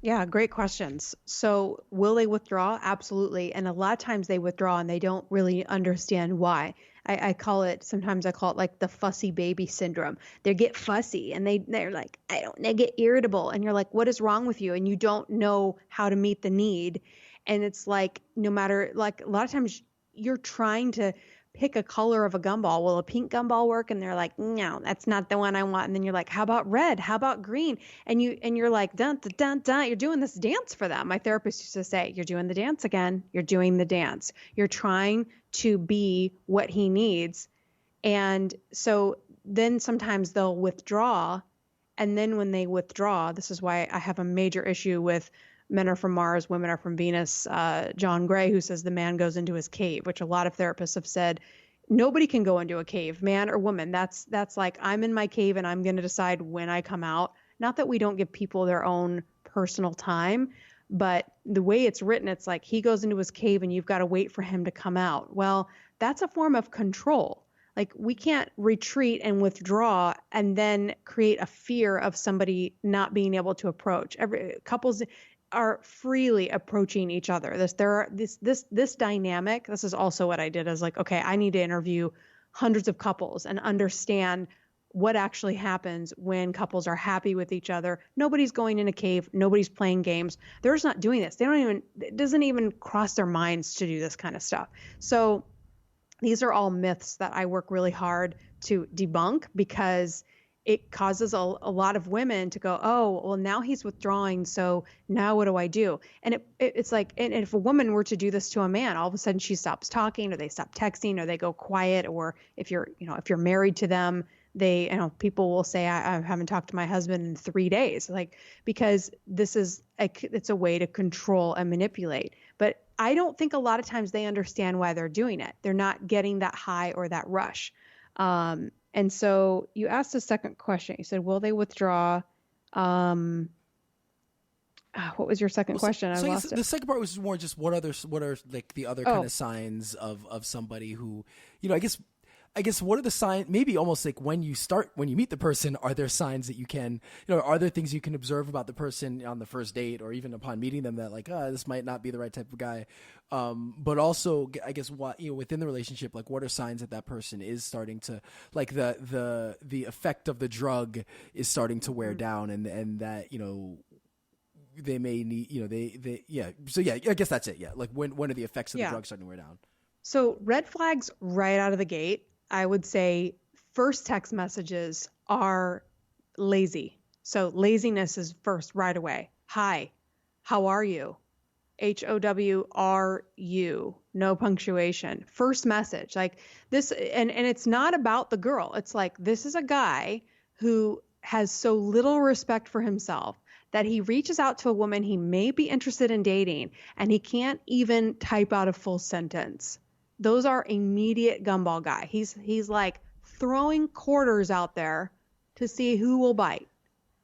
Yeah, great questions. So will they withdraw? Absolutely. And a lot of times they withdraw and they don't really understand why. Sometimes I call it like the fussy baby syndrome. They get fussy and they're like, they get irritable. And you're like, what is wrong with you? And you don't know how to meet the need. And it's like, no matter, like a lot of times you're trying to pick a color of a gumball. Will a pink gumball work? And they're like, no, that's not the one I want. And then you're like, how about red? How about green? And you're like, dun, dun, dun, dun. You're doing this dance for them. My therapist used to say, you're doing the dance again. You're doing the dance. You're trying to be what he needs. And so then sometimes they'll withdraw. And then when they withdraw, this is why I have a major issue with Men Are From Mars, Women Are From Venus, John Gray, who says the man goes into his cave, which a lot of therapists have said nobody can go into a cave, man or woman. That's like, I'm in my cave and I'm going to decide when I come out. Not that we don't give people their own personal time, but the way it's written, it's like he goes into his cave and you've got to wait for him to come out. Well, that's a form of control. Like we can't retreat and withdraw and then create a fear of somebody not being able to approach. Couples are freely approaching each other. This dynamic, this is also what I did as like, okay, I need to interview hundreds of couples and understand what actually happens when couples are happy with each other. Nobody's going in a cave. Nobody's playing games. They're just not doing this. It doesn't even cross their minds to do this kind of stuff. So these are all myths that I work really hard to debunk because it causes a lot of women to go, oh, well, now he's withdrawing. So now what do I do? And it's like, and if a woman were to do this to a man, all of a sudden she stops talking or they stop texting or they go quiet. Or if you're married to them, people will say, I haven't talked to my husband in 3 days. Like, because it's a way to control and manipulate. But I don't think a lot of times they understand why they're doing it. They're not getting that high or that rush. And so you asked the second question. You said, will they withdraw? What was your second question? I lost it. The second part was more just what are like the other kind of signs of somebody who, I guess what are the signs, maybe almost like when you meet the person, are there signs that you can, are there things you can observe about the person on the first date or even upon meeting them that like, this might not be the right type of guy. But also I guess what, within the relationship, like what are signs that person is starting to, like the effect of the drug is starting to wear down and that, they may need, So yeah, I guess that's it. Yeah. Like when are the effects of the drug starting to wear down? So red flags right out of the gate, I would say first text messages are lazy. So laziness is first right away. Hi, how are you? HOWRU, no punctuation. First message like this. And it's not about the girl. It's like, this is a guy who has so little respect for himself that he reaches out to a woman he may be interested in dating and he can't even type out a full sentence. Those are immediate gumball guy. He's like throwing quarters out there to see who will bite.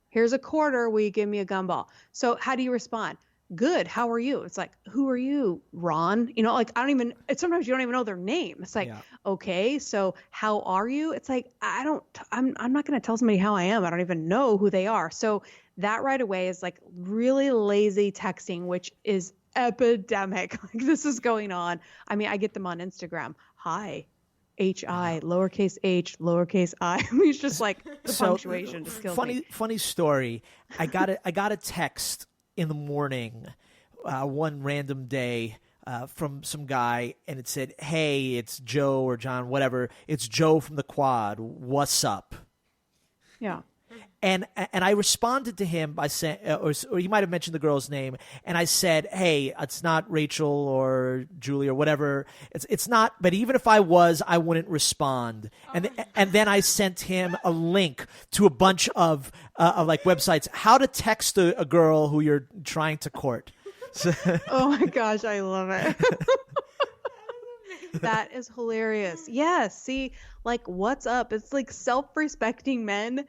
Here's a quarter. Will you give me a gumball? So how do you respond? Good. How are you? It's like, who are you, Ron? Sometimes you don't even know their name. It's like, okay, so how are you? It's like, I'm not going to tell somebody how I am. I don't even know who they are. So that right away is like really lazy texting, which is epidemic. Like this is going on. I mean, I get them on Instagram. Hi, H-I, lowercase h, lowercase I. I mean, it's just like the punctuation just kills me. Funny story. I got a text in the morning, one random day, from some guy, and it said, "Hey, it's Joe or John, whatever. It's Joe from the Quad. What's up?" Yeah. And I responded to him by saying, or he might have mentioned the girl's name, and I said, "Hey, it's not Rachel or Julie or whatever. It's not. But even if I was, I wouldn't respond." And then I sent him a link to a bunch of like websites, how to text a girl who you're trying to court. So, Oh my gosh, I love it. That is hilarious. Yes, see, like, what's up? It's like self-respecting men.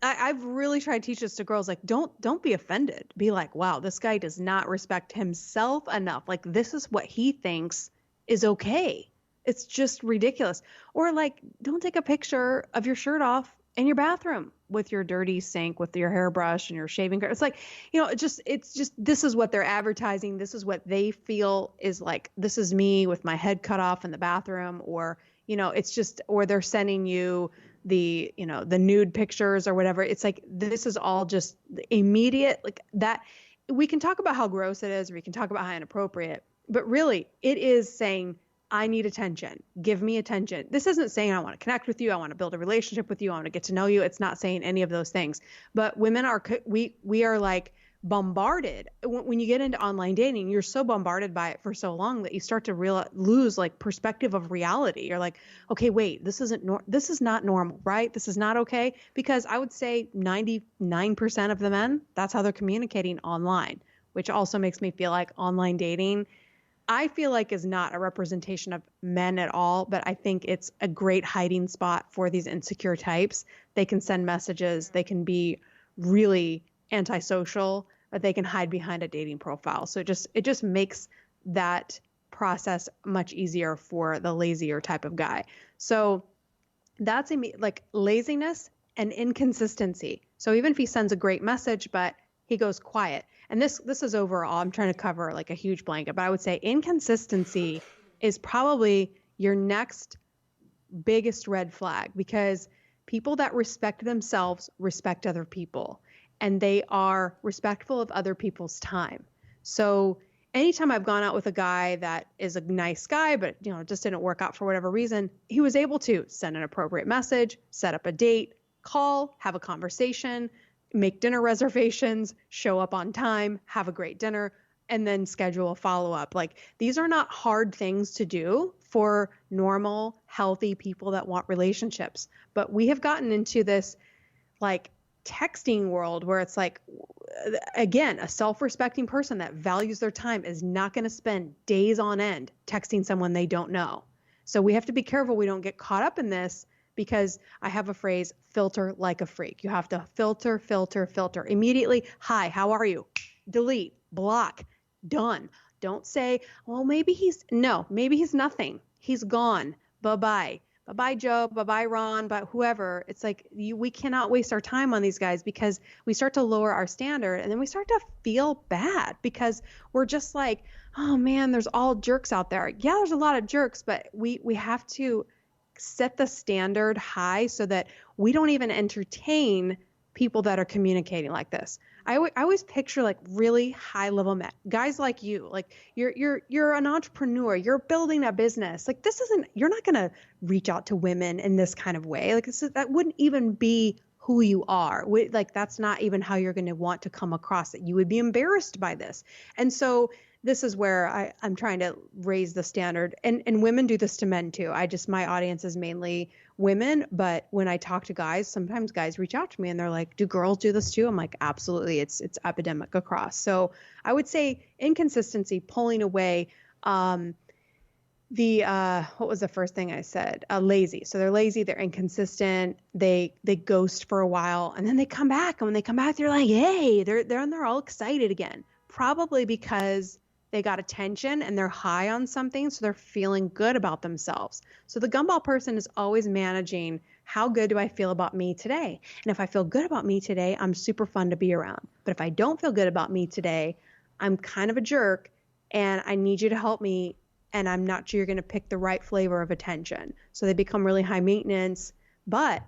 I've really tried to teach this to girls. Like, don't be offended. Be like, wow, this guy does not respect himself enough. Like, this is what he thinks is okay. It's just ridiculous. Or like, don't take a picture of your shirt off in your bathroom with your dirty sink, with your hairbrush and your shaving cream. It's like, it's just, this is what they're advertising. This is what they feel is like, this is me with my head cut off in the bathroom, or, it's just, or they're sending you the nude pictures or whatever. It's like, this is all just immediate, like that. We can talk about how gross it is, or we can talk about how inappropriate, but really it is saying, I need attention. Give me attention. This isn't saying I want to connect with you. I want to build a relationship with you. I want to get to know you. It's not saying any of those things. But women we are like bombarded. When you get into online dating, you're so bombarded by it for so long that you start to lose like perspective of reality. You're like, okay, wait, this is not normal, right? This is not okay. Because I would say 99% of the men, that's how they're communicating online, which also makes me feel like online dating, I feel like, is not a representation of men at all, but I think it's a great hiding spot for these insecure types. They can send messages, they can be really antisocial, but they can hide behind a dating profile. So it just makes that process much easier for the lazier type of guy. So that's like laziness and inconsistency. So even if he sends a great message, but he goes quiet. And this is overall, I'm trying to cover like a huge blanket, but I would say inconsistency is probably your next biggest red flag, because people that respect themselves respect other people, and they are respectful of other people's time. So anytime I've gone out with a guy that is a nice guy, but it just didn't work out for whatever reason, he was able to send an appropriate message, set up a date, call, have a conversation, make dinner reservations, show up on time, have a great dinner, and then schedule a follow-up. Like, these are not hard things to do for normal, healthy people that want relationships. But we have gotten into this like texting world where it's like, again, a self-respecting person that values their time is not going to spend days on end texting someone they don't know. So we have to be careful we don't get caught up in this, because I have a phrase, filter like a freak. You have to filter immediately. Hi, how are you? Delete, block, done. Don't say, well, maybe he's nothing. He's gone. Bye-bye. Bye-bye, Joe. Bye-bye, Ron. But whoever, it's like we cannot waste our time on these guys, because we start to lower our standard, and then we start to feel bad because we're just like, oh man, there's all jerks out there. Yeah, there's a lot of jerks, but we have to set the standard high so that we don't even entertain people that are communicating like this. I always picture like really high level guys like you, like you're an entrepreneur, you're building a business. Like, you're not going to reach out to women in this kind of way. Like, that wouldn't even be who you are. Like, that's not even how you're going to want to come across, that you would be embarrassed by this. And so this is where I'm trying to raise the standard, and women do this to men too. My audience is mainly women, but when I talk to guys, sometimes guys reach out to me and they're like, do girls do this too? I'm like, absolutely. It's epidemic across. So I would say inconsistency, pulling away, what was the first thing I said? Lazy. So they're lazy, they're inconsistent, they ghost for a while, and then they come back. And when they come back, they're like, hey, they're all excited again. Probably because they got attention and they're high on something, so they're feeling good about themselves. So the gumball person is always managing, how good do I feel about me today? And if I feel good about me today, I'm super fun to be around. But if I don't feel good about me today, I'm kind of a jerk, and I need you to help me, and I'm not sure you're going to pick the right flavor of attention. So they become really high maintenance. But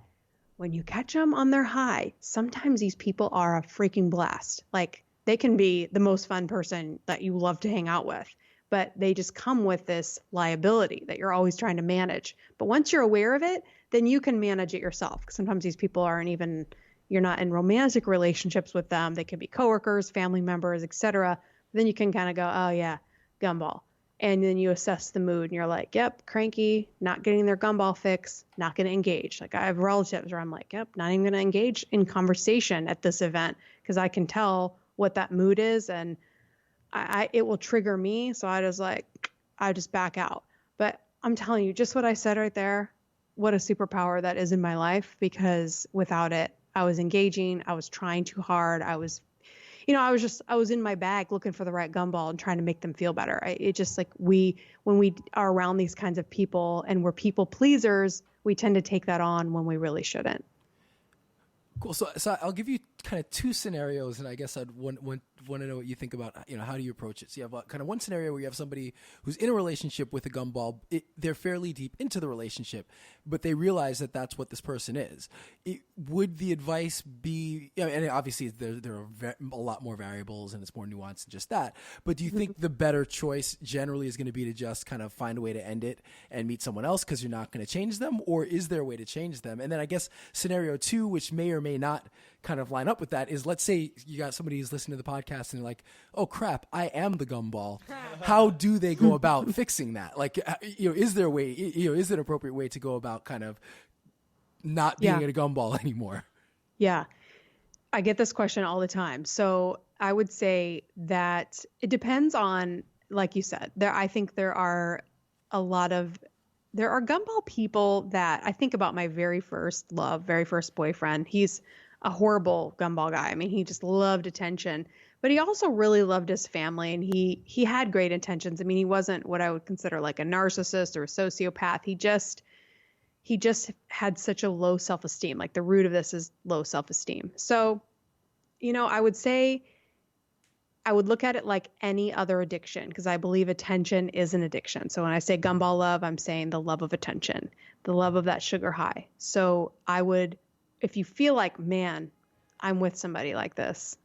when you catch them on their high, sometimes these people are a freaking blast. Like, they can be the most fun person that you love to hang out with, but they just come with this liability that you're always trying to manage. But once you're aware of it, then you can manage it yourself. Because sometimes these people aren't even you're not in romantic relationships with them. They could be coworkers, family members, etc. Then you can kind of go, oh yeah, gumball. And then you assess the mood and you're like, yep, cranky, not getting their gumball fix, not going to engage. Like I have relatives where I'm like, yep, not even going to engage in conversation at this event because I can tell what that mood is and it will trigger me. So I just back out. But I'm telling you, just what I said right there, what a superpower that is in my life, because without it, I was engaging, I was trying too hard, I was in my bag looking for the right gumball and trying to make them feel better. It just like when we are around these kinds of people and we're people pleasers, we tend to take that on when we really shouldn't. Cool. So I'll give you kind of two scenarios, and I guess I'd want to know what you think about, how do you approach it? So you have kind of one scenario where you have somebody who's in a relationship with a gumball. They're fairly deep into the relationship, but they realize that that's what this person is. Would the advice be, and obviously there are a lot more variables and it's more nuanced than just that, but do you think the better choice generally is going to be to just kind of find a way to end it and meet someone else because you're not going to change them, or is there a way to change them? And then I guess scenario two, which may or may not kind of line up with that, is let's say you got somebody who's listening to the podcast and they're like, oh crap, I am the gumball. How do they go about fixing that? Like, is there a way, is there an appropriate way to go about kind of not being a gumball anymore? Yeah. I get this question all the time. So I would say that it depends on, like you said, I think there are gumball people that I think about. My very first boyfriend. He's a horrible gumball guy. I mean, he just loved attention, but he also really loved his family, and he had great intentions. I mean, he wasn't what I would consider like a narcissist or a sociopath. He just had such a low self-esteem. Like the root of this is low self-esteem. So, I would say I would look at it like any other addiction, because I believe attention is an addiction. So when I say gumball love, I'm saying the love of attention, the love of that sugar high. So I would, if you feel like, man, I'm with somebody like this,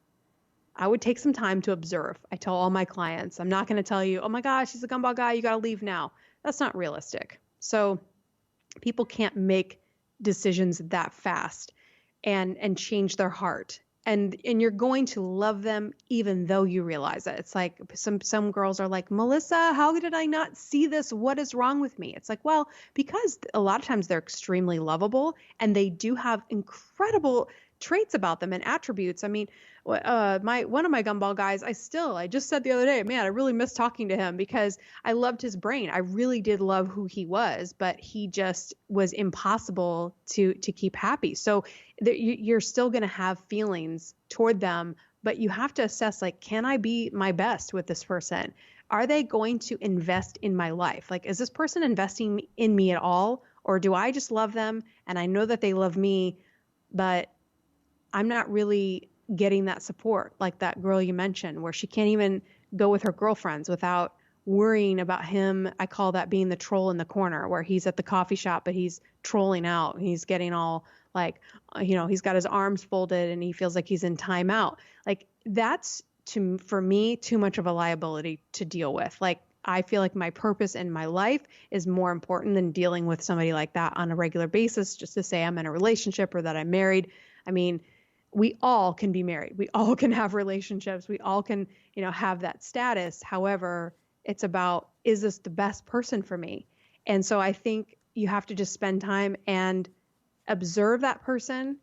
I would take some time to observe. I tell all my clients, I'm not going to tell you, oh my gosh, he's a gumball guy, you got to leave now. That's not realistic. So people can't make decisions that fast and change their heart. And you're going to love them even though you realize it. It's like some girls are like, Melissa, how did I not see this? What is wrong with me? It's like, well, because a lot of times they're extremely lovable and they do have incredible traits about them and attributes. I mean, one of my gumball guys, I just said the other day, man, I really miss talking to him because I loved his brain. I really did love who he was, but he just was impossible to keep happy. So you're still going to have feelings toward them, but you have to assess, like, can I be my best with this person? Are they going to invest in my life? Like, is this person investing in me at all? Or do I just love them and I know that they love me, but I'm not really getting that support, like that girl you mentioned, where she can't even go with her girlfriends without worrying about him. I call that being the troll in the corner, where he's at the coffee shop, but he's trolling out. He's getting all like, he's got his arms folded and he feels like he's in timeout. Like that's for me, too much of a liability to deal with. Like, I feel like my purpose in my life is more important than dealing with somebody like that on a regular basis, just to say I'm in a relationship or that I'm married. I mean, we all can be married. We all can have relationships. We all can, have that status. However, it's about, is this the best person for me? And so I think you have to just spend time and observe that person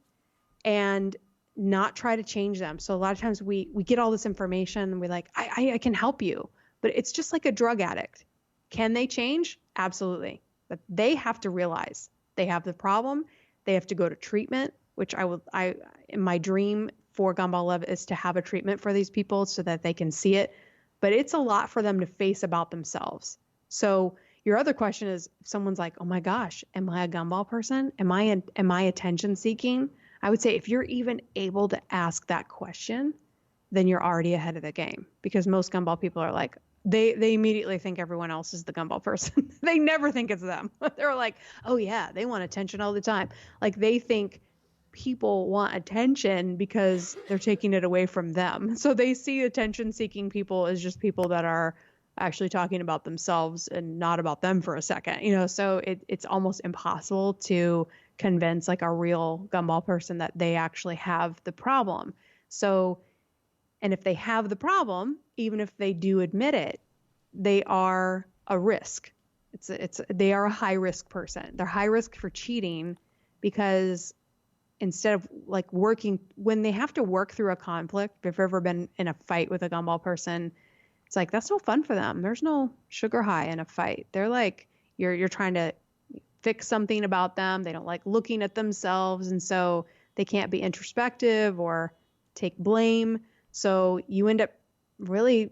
and not try to change them. So a lot of times we get all this information and we're like, I can help you, but it's just like a drug addict. Can they change? Absolutely. But they have to realize they have the problem. They have to go to treatment, which my dream for Gumball Love is to have a treatment for these people so that they can see it. But it's a lot for them to face about themselves. So your other question is, if someone's like, oh my gosh, am I a gumball person? Am I attention seeking? I would say if you're even able to ask that question, then you're already ahead of the game, because most gumball people are like, they immediately think everyone else is the gumball person. They never think it's them. They're like, oh yeah, they want attention all the time. Like they think people want attention because they're taking it away from them. So they see attention seeking people as just people that are actually talking about themselves and not about them for a second, so it's almost impossible to convince like a real Gumball person that they actually have the problem. So, and if they have the problem, even if they do admit it, they are a risk. They are a high risk person. They're high risk for cheating because instead of like working, when they have to work through a conflict, if you've ever been in a fight with a Gumball person, it's like, that's no fun for them. There's no sugar high in a fight. They're like, you're trying to fix something about them. They don't like looking at themselves. And so they can't be introspective or take blame. So you end up really,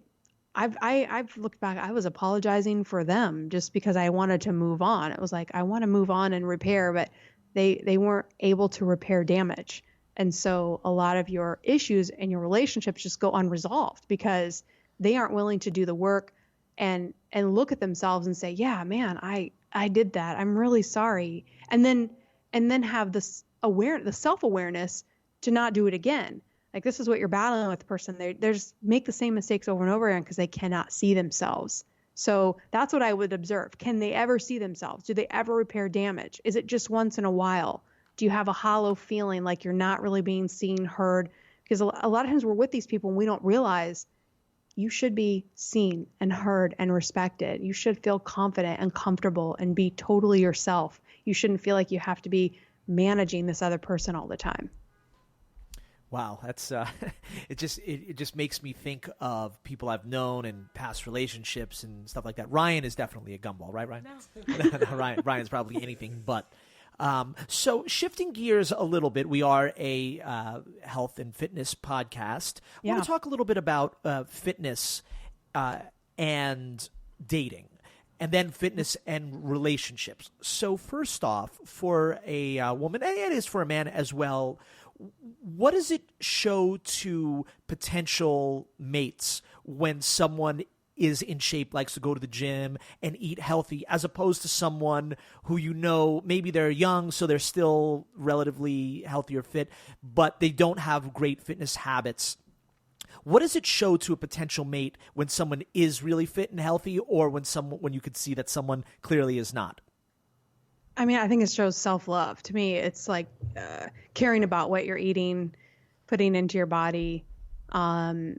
I've looked back, I was apologizing for them just because I wanted to move on. It was like, I want to move on and repair, but they weren't able to repair damage. And so a lot of your issues in your relationships just go unresolved because they aren't willing to do the work and look at themselves and say, yeah, man, I did that. I'm really sorry. And then have this the self-awareness to not do it again. Like, this is what you're battling with the person. They just make the same mistakes over and over again because they cannot see themselves. So that's what I would observe. Can they ever see themselves? Do they ever repair damage? Is it just once in a while? Do you have a hollow feeling like you're not really being seen, heard? Because a lot of times we're with these people and we don't realize you should be seen and heard and respected. You should feel confident and comfortable and be totally yourself. You shouldn't feel like you have to be managing this other person all the time. Wow, that's it just makes me think of people I've known in past relationships and stuff like that. Ryan is definitely a Gumball, right, Ryan? No. Ryan's probably anything but. So shifting gears a little bit, we are a health and fitness podcast. I want to talk a little bit about fitness and dating, and then fitness and relationships. So first off, for a woman, and it is for a man as well, what does it show to potential mates when someone is in shape, likes to go to the gym and eat healthy, as opposed to someone who, you know, maybe they're young, so they're still relatively healthy or fit, but they don't have great fitness habits? What does it show to a potential mate when someone is really fit and healthy, or when you could see that someone clearly is not? I mean, I think it shows self-love. To me, it's like caring about what you're eating, putting into your body. And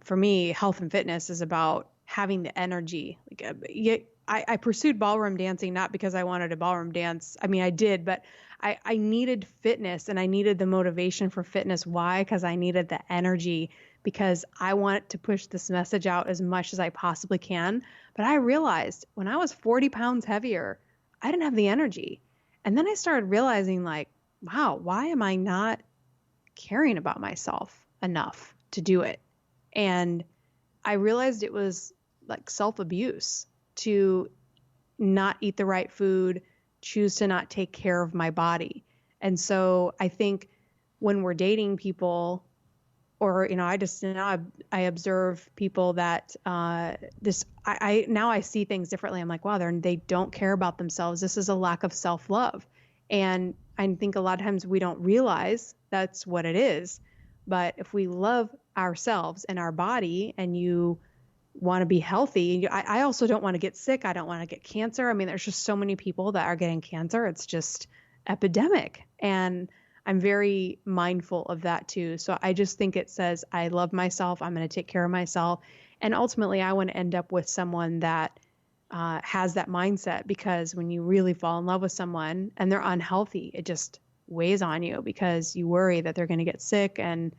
for me, health and fitness is about having the energy. Like, I pursued ballroom dancing not because I wanted to ballroom dance. I mean, I did, but I needed fitness and I needed the motivation for fitness. Why? Because I needed the energy, because I want to push this message out as much as I possibly can. But I realized when I was 40 pounds heavier, I didn't have the energy. And then I started realizing, like, wow, why am I not caring about myself enough to do it? And I realized it was like self-abuse to not eat the right food, choose to not take care of my body. And so I think when we're dating people, or, you know, I observe people that now I see things differently. I'm like, wow, they don't care about themselves. This is a lack of self-love. And I think a lot of times we don't realize that's what it is. But if we love ourselves and our body, and you want to be healthy, I also don't want to get sick. I don't want to get cancer. I mean, there's just so many people that are getting cancer. It's just epidemic. And I'm very mindful of that too. So I just think it says, I love myself. I'm going to take care of myself. And ultimately, I want to end up with someone that has that mindset, because when you really fall in love with someone and they're unhealthy, it just weighs on you because you worry that they're going to get sick. And,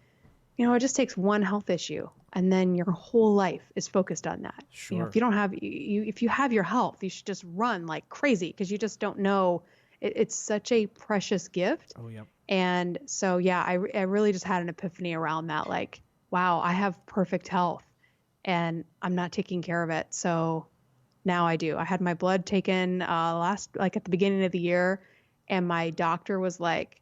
you know, it just takes one health issue and then your whole life is focused on that. Sure. You know, if you don't have, if you have your health, you should just run like crazy, because you just don't know. It's such a precious gift. Oh, yeah. And so, yeah, I really just had an epiphany around that. Like, wow, I have perfect health and I'm not taking care of it. So now I do. I had my blood taken at the beginning of the year, and my doctor was like,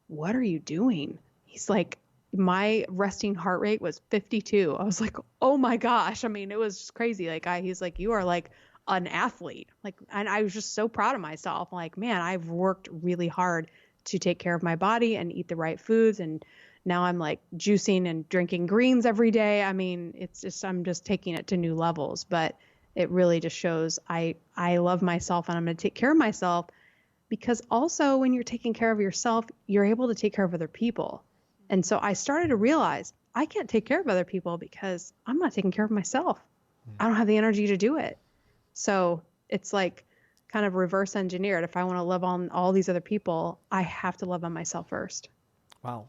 what are you doing? He's like, my resting heart rate was 52. I was like, oh my gosh. I mean, it was just crazy. Like, he's like, you are like an athlete. Like, and I was just so proud of myself. I'm like, man, I've worked really hard to take care of my body and eat the right foods. And now I'm like juicing and drinking greens every day. I mean, I'm just taking it to new levels, but it really just shows I love myself and I'm going to take care of myself. because also when you're taking care of yourself, you're able to take care of other people. And so I started to realize I can't take care of other people because I'm not taking care of myself. I don't have the energy to do it. So it's like kind of reverse engineered. If I want to love on all these other people, I have to love on myself first. Wow.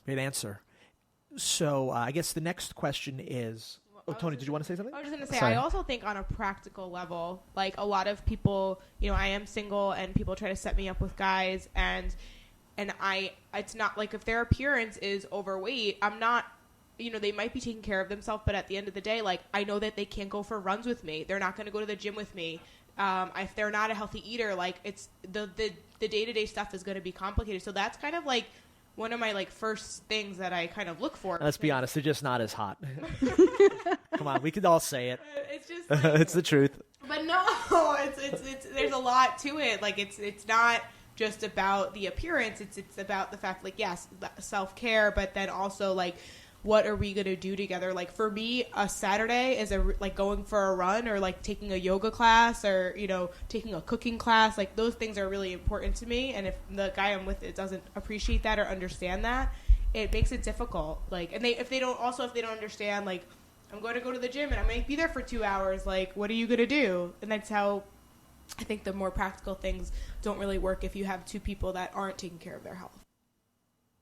Great answer. So I guess the next question is, Tony, did you want to say something? I was just going to say, Sorry. I also think on a practical level, like a lot of people, I am single and people try to set me up with guys and it's not like if their appearance is overweight, I'm not, they might be taking care of themselves, but at the end of the day, like I know that they can't go for runs with me. They're not going to go to the gym with me. If they're not a healthy eater, like it's the day-to-day stuff is going to be complicated. So that's kind of like one of my like first things that I kind of look for. Let's be honest, they're just not as hot. Come on, we could all say it. It's just like, it's the truth. But no, it's there's a lot to it. Like it's not just about the appearance. It's about the fact, like, yes, self-care, but then also like, what are we going to do together? Like for me, a Saturday is like going for a run or like taking a yoga class or, taking a cooking class. Like those things are really important to me. And if the guy I'm with doesn't appreciate that or understand that, it makes it difficult. Like, and if they don't understand, like, I'm going to go to the gym and I might be there for 2 hours. Like, what are you going to do? And that's how I think the more practical things don't really work if you have two people that aren't taking care of their health.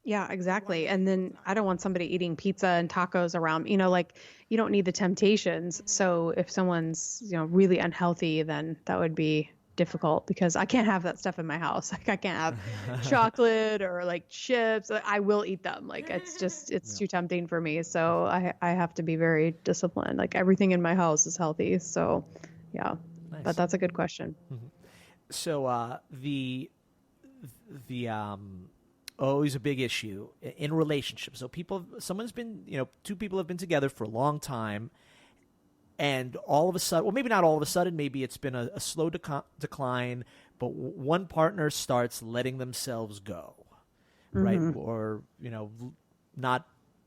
Yeah, exactly. And then I don't want somebody eating pizza and tacos around, like you don't need the temptations. So if someone's, really unhealthy, then that would be difficult because I can't have that stuff in my house. Like I can't have chocolate or like chips. I will eat them. Like it's too tempting for me. So I have to be very disciplined. Like everything in my house is healthy. So yeah, Nice. But that's a good question. Mm-hmm. So always a big issue in relationships. So two people have been together for a long time, and all of a sudden, well, maybe not all of a sudden, maybe it's been a slow decline, but one partner starts letting themselves go, right? Or,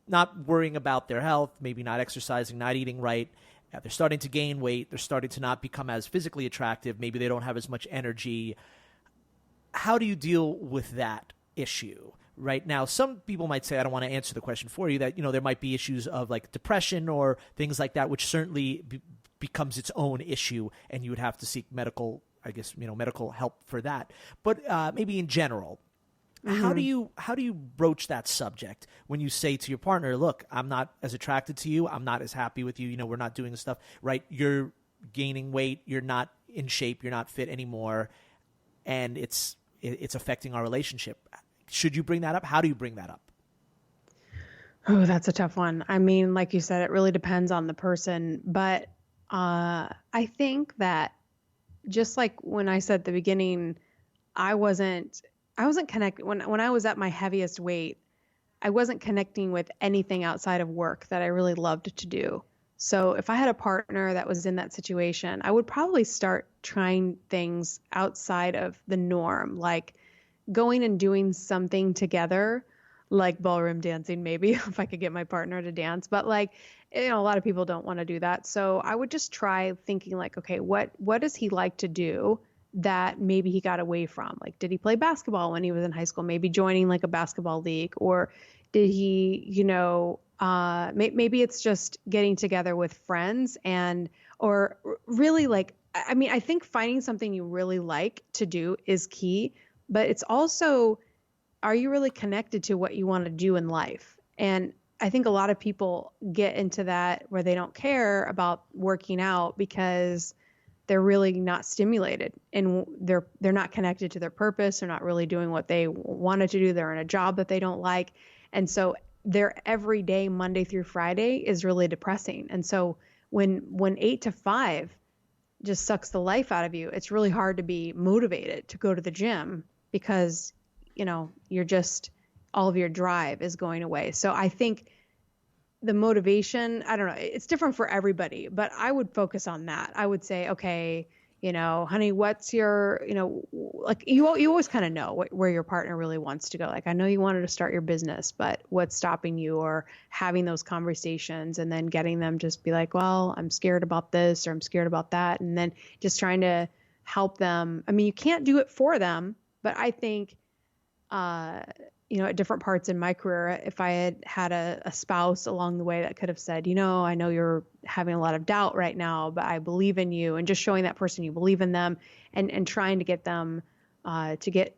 not worrying about their health, maybe not exercising, not eating right. They're starting to gain weight. They're starting to not become as physically attractive. Maybe they don't have as much energy. How do you deal with that issue right now? Some people might say, I don't want to answer the question for you, that, there might be issues of like depression or things like that, which certainly becomes its own issue. And you would have to seek medical help for that. But maybe in general, how do you broach that subject when you say to your partner, look, I'm not as attracted to you. I'm not as happy with you. We're not doing the stuff right. You're gaining weight. You're not in shape. You're not fit anymore. And it's affecting our relationship. Should you bring that up? How do you bring that up? Oh, that's a tough one. I mean, like you said, it really depends on the person. But I think that just like when I said at the beginning, I wasn't connected. When I was at my heaviest weight, I wasn't connecting with anything outside of work that I really loved to do. So if I had a partner that was in that situation, I would probably start trying things outside of the norm, like going and doing something together, like ballroom dancing, maybe if I could get my partner to dance. But like, a lot of people don't want to do that. So I would just try thinking like, okay, what does he like to do that maybe he got away from? Like, did he play basketball when he was in high school? Maybe joining like a basketball league, or did he, maybe it's just getting together with friends or really like, I mean, I think finding something you really like to do is key, but it's also, are you really connected to what you want to do in life? And I think a lot of people get into that where they don't care about working out because they're really not stimulated and they're not connected to their purpose. They're not really doing what they wanted to do. They're in a job that they don't like. And so their everyday Monday through Friday is really depressing. And so when 8 to 5 just sucks the life out of you, it's really hard to be motivated to go to the gym because, you're just, all of your drive is going away. So I think the motivation, I don't know, it's different for everybody, but I would focus on that. I would say, okay, honey, what's your, like you always kind of know where your partner really wants to go. Like, I know you wanted to start your business, but what's stopping you? Or having those conversations and then getting them just be like, well, I'm scared about this or I'm scared about that. And then just trying to help them. I mean, you can't do it for them, but I think, at different parts in my career, if I had had a spouse along the way that could have said, I know you're having a lot of doubt right now, but I believe in you, and just showing that person you believe in them, and trying to get them to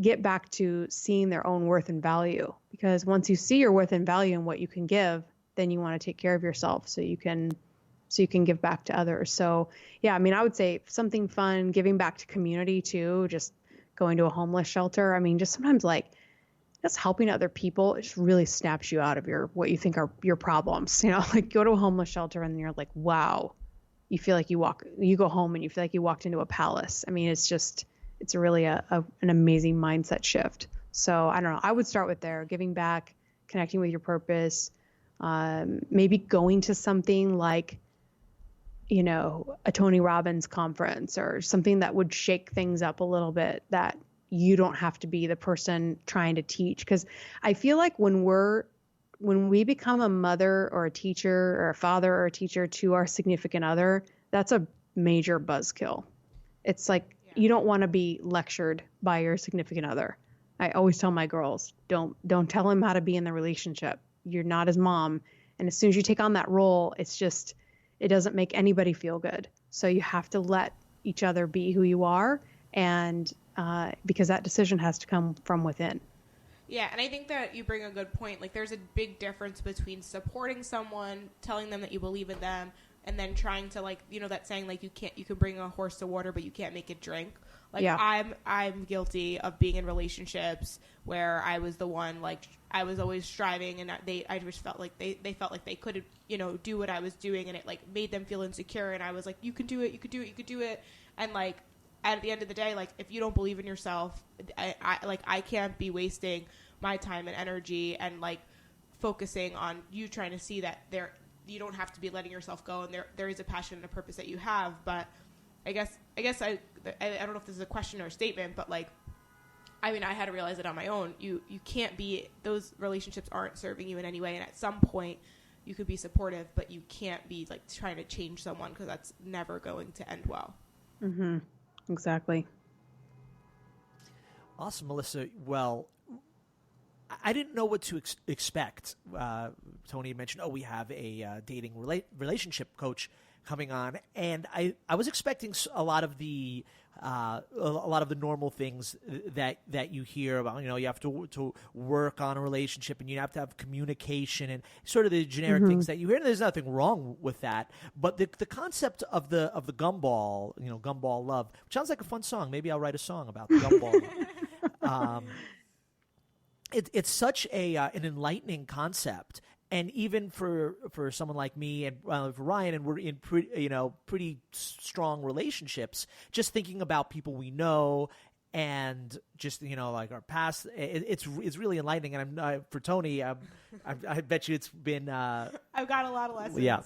get back to seeing their own worth and value. Because once you see your worth and value and what you can give, then you want to take care of yourself so you can give back to others. So yeah, I mean, I would say something fun, giving back to community too, just going to a homeless shelter. I mean, just sometimes like just helping other people, it just really snaps you out of what you think are your problems. Like go to a homeless shelter and you're like, wow, you feel like you go home and you feel like you walked into a palace. I mean, it's really an amazing mindset shift. So I don't know, I would start with there, giving back, connecting with your purpose, maybe going to something like, a Tony Robbins conference or something that would shake things up a little bit, that you don't have to be the person trying to teach. Because I feel like when we become a mother or a teacher or a father or a teacher to our significant other, that's a major buzzkill. It's like, you don't want to be lectured by your significant other. I always tell my girls, don't tell him how to be in the relationship. You're not his mom. And as soon as you take on that role, it doesn't make anybody feel good. So you have to let each other be who you are. And because that decision has to come from within. Yeah, and I think that you bring a good point. Like, there's a big difference between supporting someone, telling them that you believe in them, and then trying to, like, that saying, like, you can bring a horse to water, but you can't make it drink. Like, yeah. I'm guilty of being in relationships where I was the one, like, I was always striving, and I just felt like they felt like they couldn't, do what I was doing, and it, like, made them feel insecure, and I was like, you can do it, you could do it, you could do it, and, like, at the end of the day, like, if you don't believe in yourself, I can't be wasting my time and energy and, like, focusing on you trying to see that you don't have to be letting yourself go, and there is a passion and a purpose that you have. But I guess I don't know if this is a question or a statement, but, like, I mean, I had to realize it on my own. You can't be, those relationships aren't serving you in any way, and at some point you could be supportive, but you can't be, like, trying to change someone, because that's never going to end well. Mm-hmm. Exactly. Awesome, Melissa. Well, I didn't know what to expect. Tony mentioned, we have a dating relationship coach coming on, and I was expecting a lot of the normal things that you hear about. You have to work on a relationship, and you have to have communication, and sort of the generic things that you hear. And there's nothing wrong with that, but the concept of the Gumball, Gumball love, which sounds like a fun song. Maybe I'll write a song about the Gumball. It's such an enlightening concept. And even for someone like me and for Ryan, and we're in pretty strong relationships, just thinking about people we know and just like our past, it's really enlightening. And for Tony, I bet you it's been. I've got a lot of lessons. Yeah,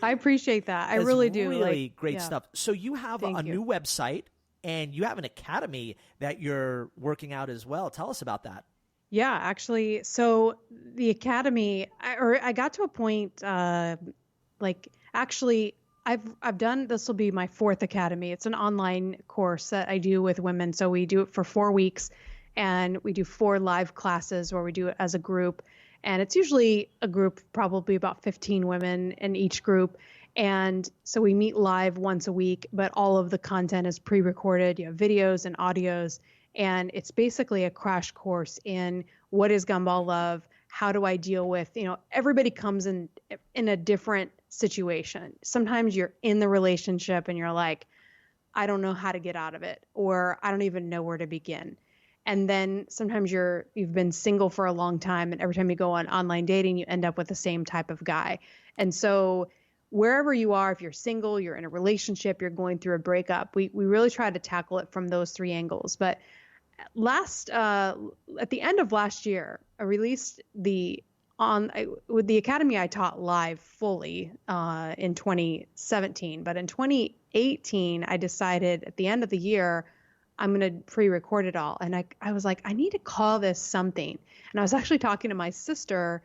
I appreciate that. I really do. Really great stuff. So you have a new website, and you have an academy that you're working out as well. Tell us about that. Yeah, actually, so the academy, I got to a point, I've done, this will be my 4th academy. It's an online course that I do with women. So we do it for 4 weeks, and we do 4 live classes where we do it as a group. And it's usually a group, probably about 15 women in each group. And so we meet live once a week, but all of the content is pre-recorded. You have videos and audios. And it's basically a crash course in what is Gumball love, how do I deal with, everybody comes in a different situation. Sometimes you're in the relationship and you're like, I don't know how to get out of it, or I don't even know where to begin. And then sometimes you've been single for a long time, and every time you go on online dating, you end up with the same type of guy. And so wherever you are, if you're single, you're in a relationship, you're going through a breakup, we really try to tackle it from those 3 angles. But at the end of last year, I released with the academy. I taught live fully in 2017, but in 2018, I decided at the end of the year, I'm going to pre-record it all. And I was like, I need to call this something. And I was actually talking to my sister,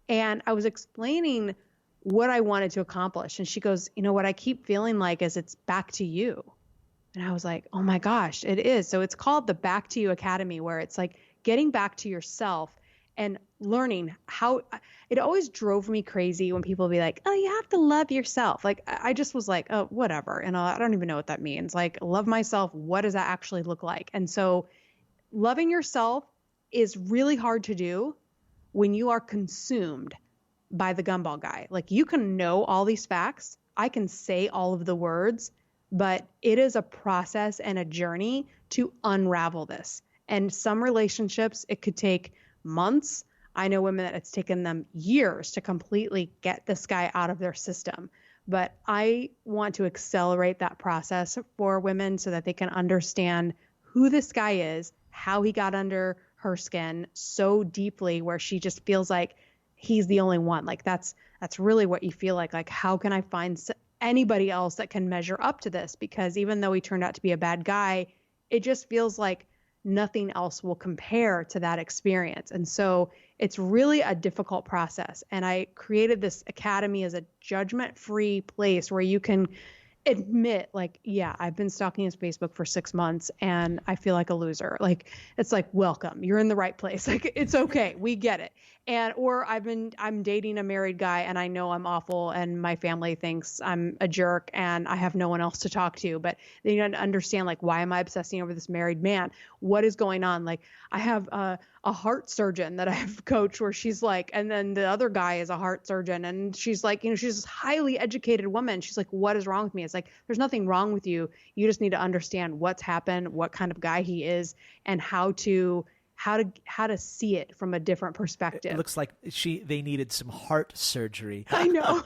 and I was explaining what I wanted to accomplish. And she goes, you know, what I keep feeling like is it's back to you. And I was like, oh my gosh, it is. So it's called the Back to You Academy, where it's like getting back to yourself and learning how. It always drove me crazy when people be like, oh, you have to love yourself. Like, I just was like, oh, whatever. And I don't even know what that means. Like, love myself. What does that actually look like? And so loving yourself is really hard to do when you are consumed by the Gumball guy. Like, you can know all these facts. I can say all of the words, but it is a process and a journey to unravel this. And some relationships, it could take months. I know women that it's taken them years to completely get this guy out of their system. But I want to accelerate that process for women so that they can understand who this guy is, how he got under her skin so deeply where she just feels like he's the only one. Like, that's really what you feel like how can I find anybody else that can measure up to this? Because even though he turned out to be a bad guy, it just feels like nothing else will compare to that experience. And so it's really a difficult process. And I created this academy as a judgment-free place where you can admit, like, yeah, I've been stalking his Facebook for 6 months and I feel like a loser. Like, it's like, welcome, you're in the right place. Like, it's okay. We get it. Or I'm dating a married guy and I know I'm awful and my family thinks I'm a jerk and I have no one else to talk to, but they don't understand, like, why am I obsessing over this married man? What is going on? Like, I have a heart surgeon that I've coached where she's like, and then the other guy is a heart surgeon and she's like, you know, she's this highly educated woman. She's like, what is wrong with me? It's like, there's nothing wrong with you. You just need to understand what's happened, what kind of guy he is, and how to see it from a different perspective. It looks like they needed some heart surgery. I know.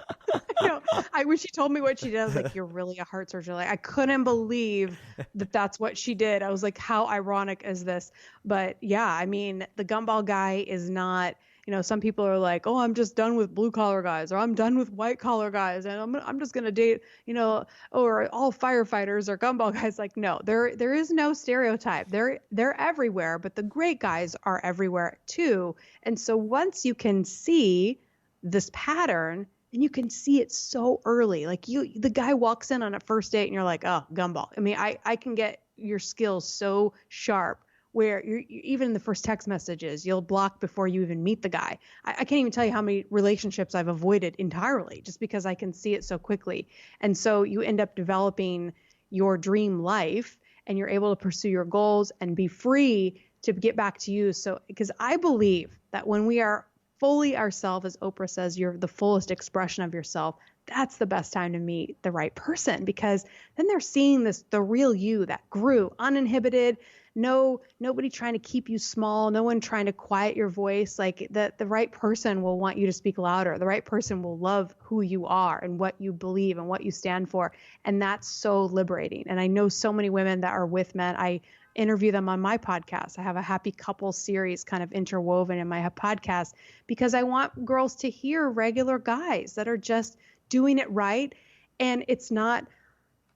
I know. When she told me what she did, I was like, you're really a heart surgeon. Like, I couldn't believe that that's what she did. I was like, how ironic is this? But yeah, I mean, the Gumball guy is not, you know, some people are like, oh, I'm just done with blue collar guys, or I'm done with white collar guys, and I'm just going to date, you know, or all firefighters or Gumball guys. Like, no, there is no stereotype. They're everywhere, but the great guys are everywhere too. And so once you can see this pattern, and you can see it so early, like the guy walks in on a first date and you're like, oh, Gumball. I mean, I can get your skills so sharp where you're even in the first text messages, you'll block before you even meet the guy. I can't even tell you how many relationships I've avoided entirely just because I can see it so quickly. And so you end up developing your dream life and you're able to pursue your goals and be free to get back to you. So, because I believe that when we are fully ourselves, as Oprah says, you're the fullest expression of yourself, that's the best time to meet the right person, because then they're seeing the real you that grew uninhibited. Nobody trying to keep you small, no one trying to quiet your voice. Like, the right person will want you to speak louder. The right person will love who you are and what you believe and what you stand for. And that's so liberating. And I know so many women that are with men. I interview them on my podcast. I have a happy couple series kind of interwoven in my podcast because I want girls to hear regular guys that are just doing it right. And it's not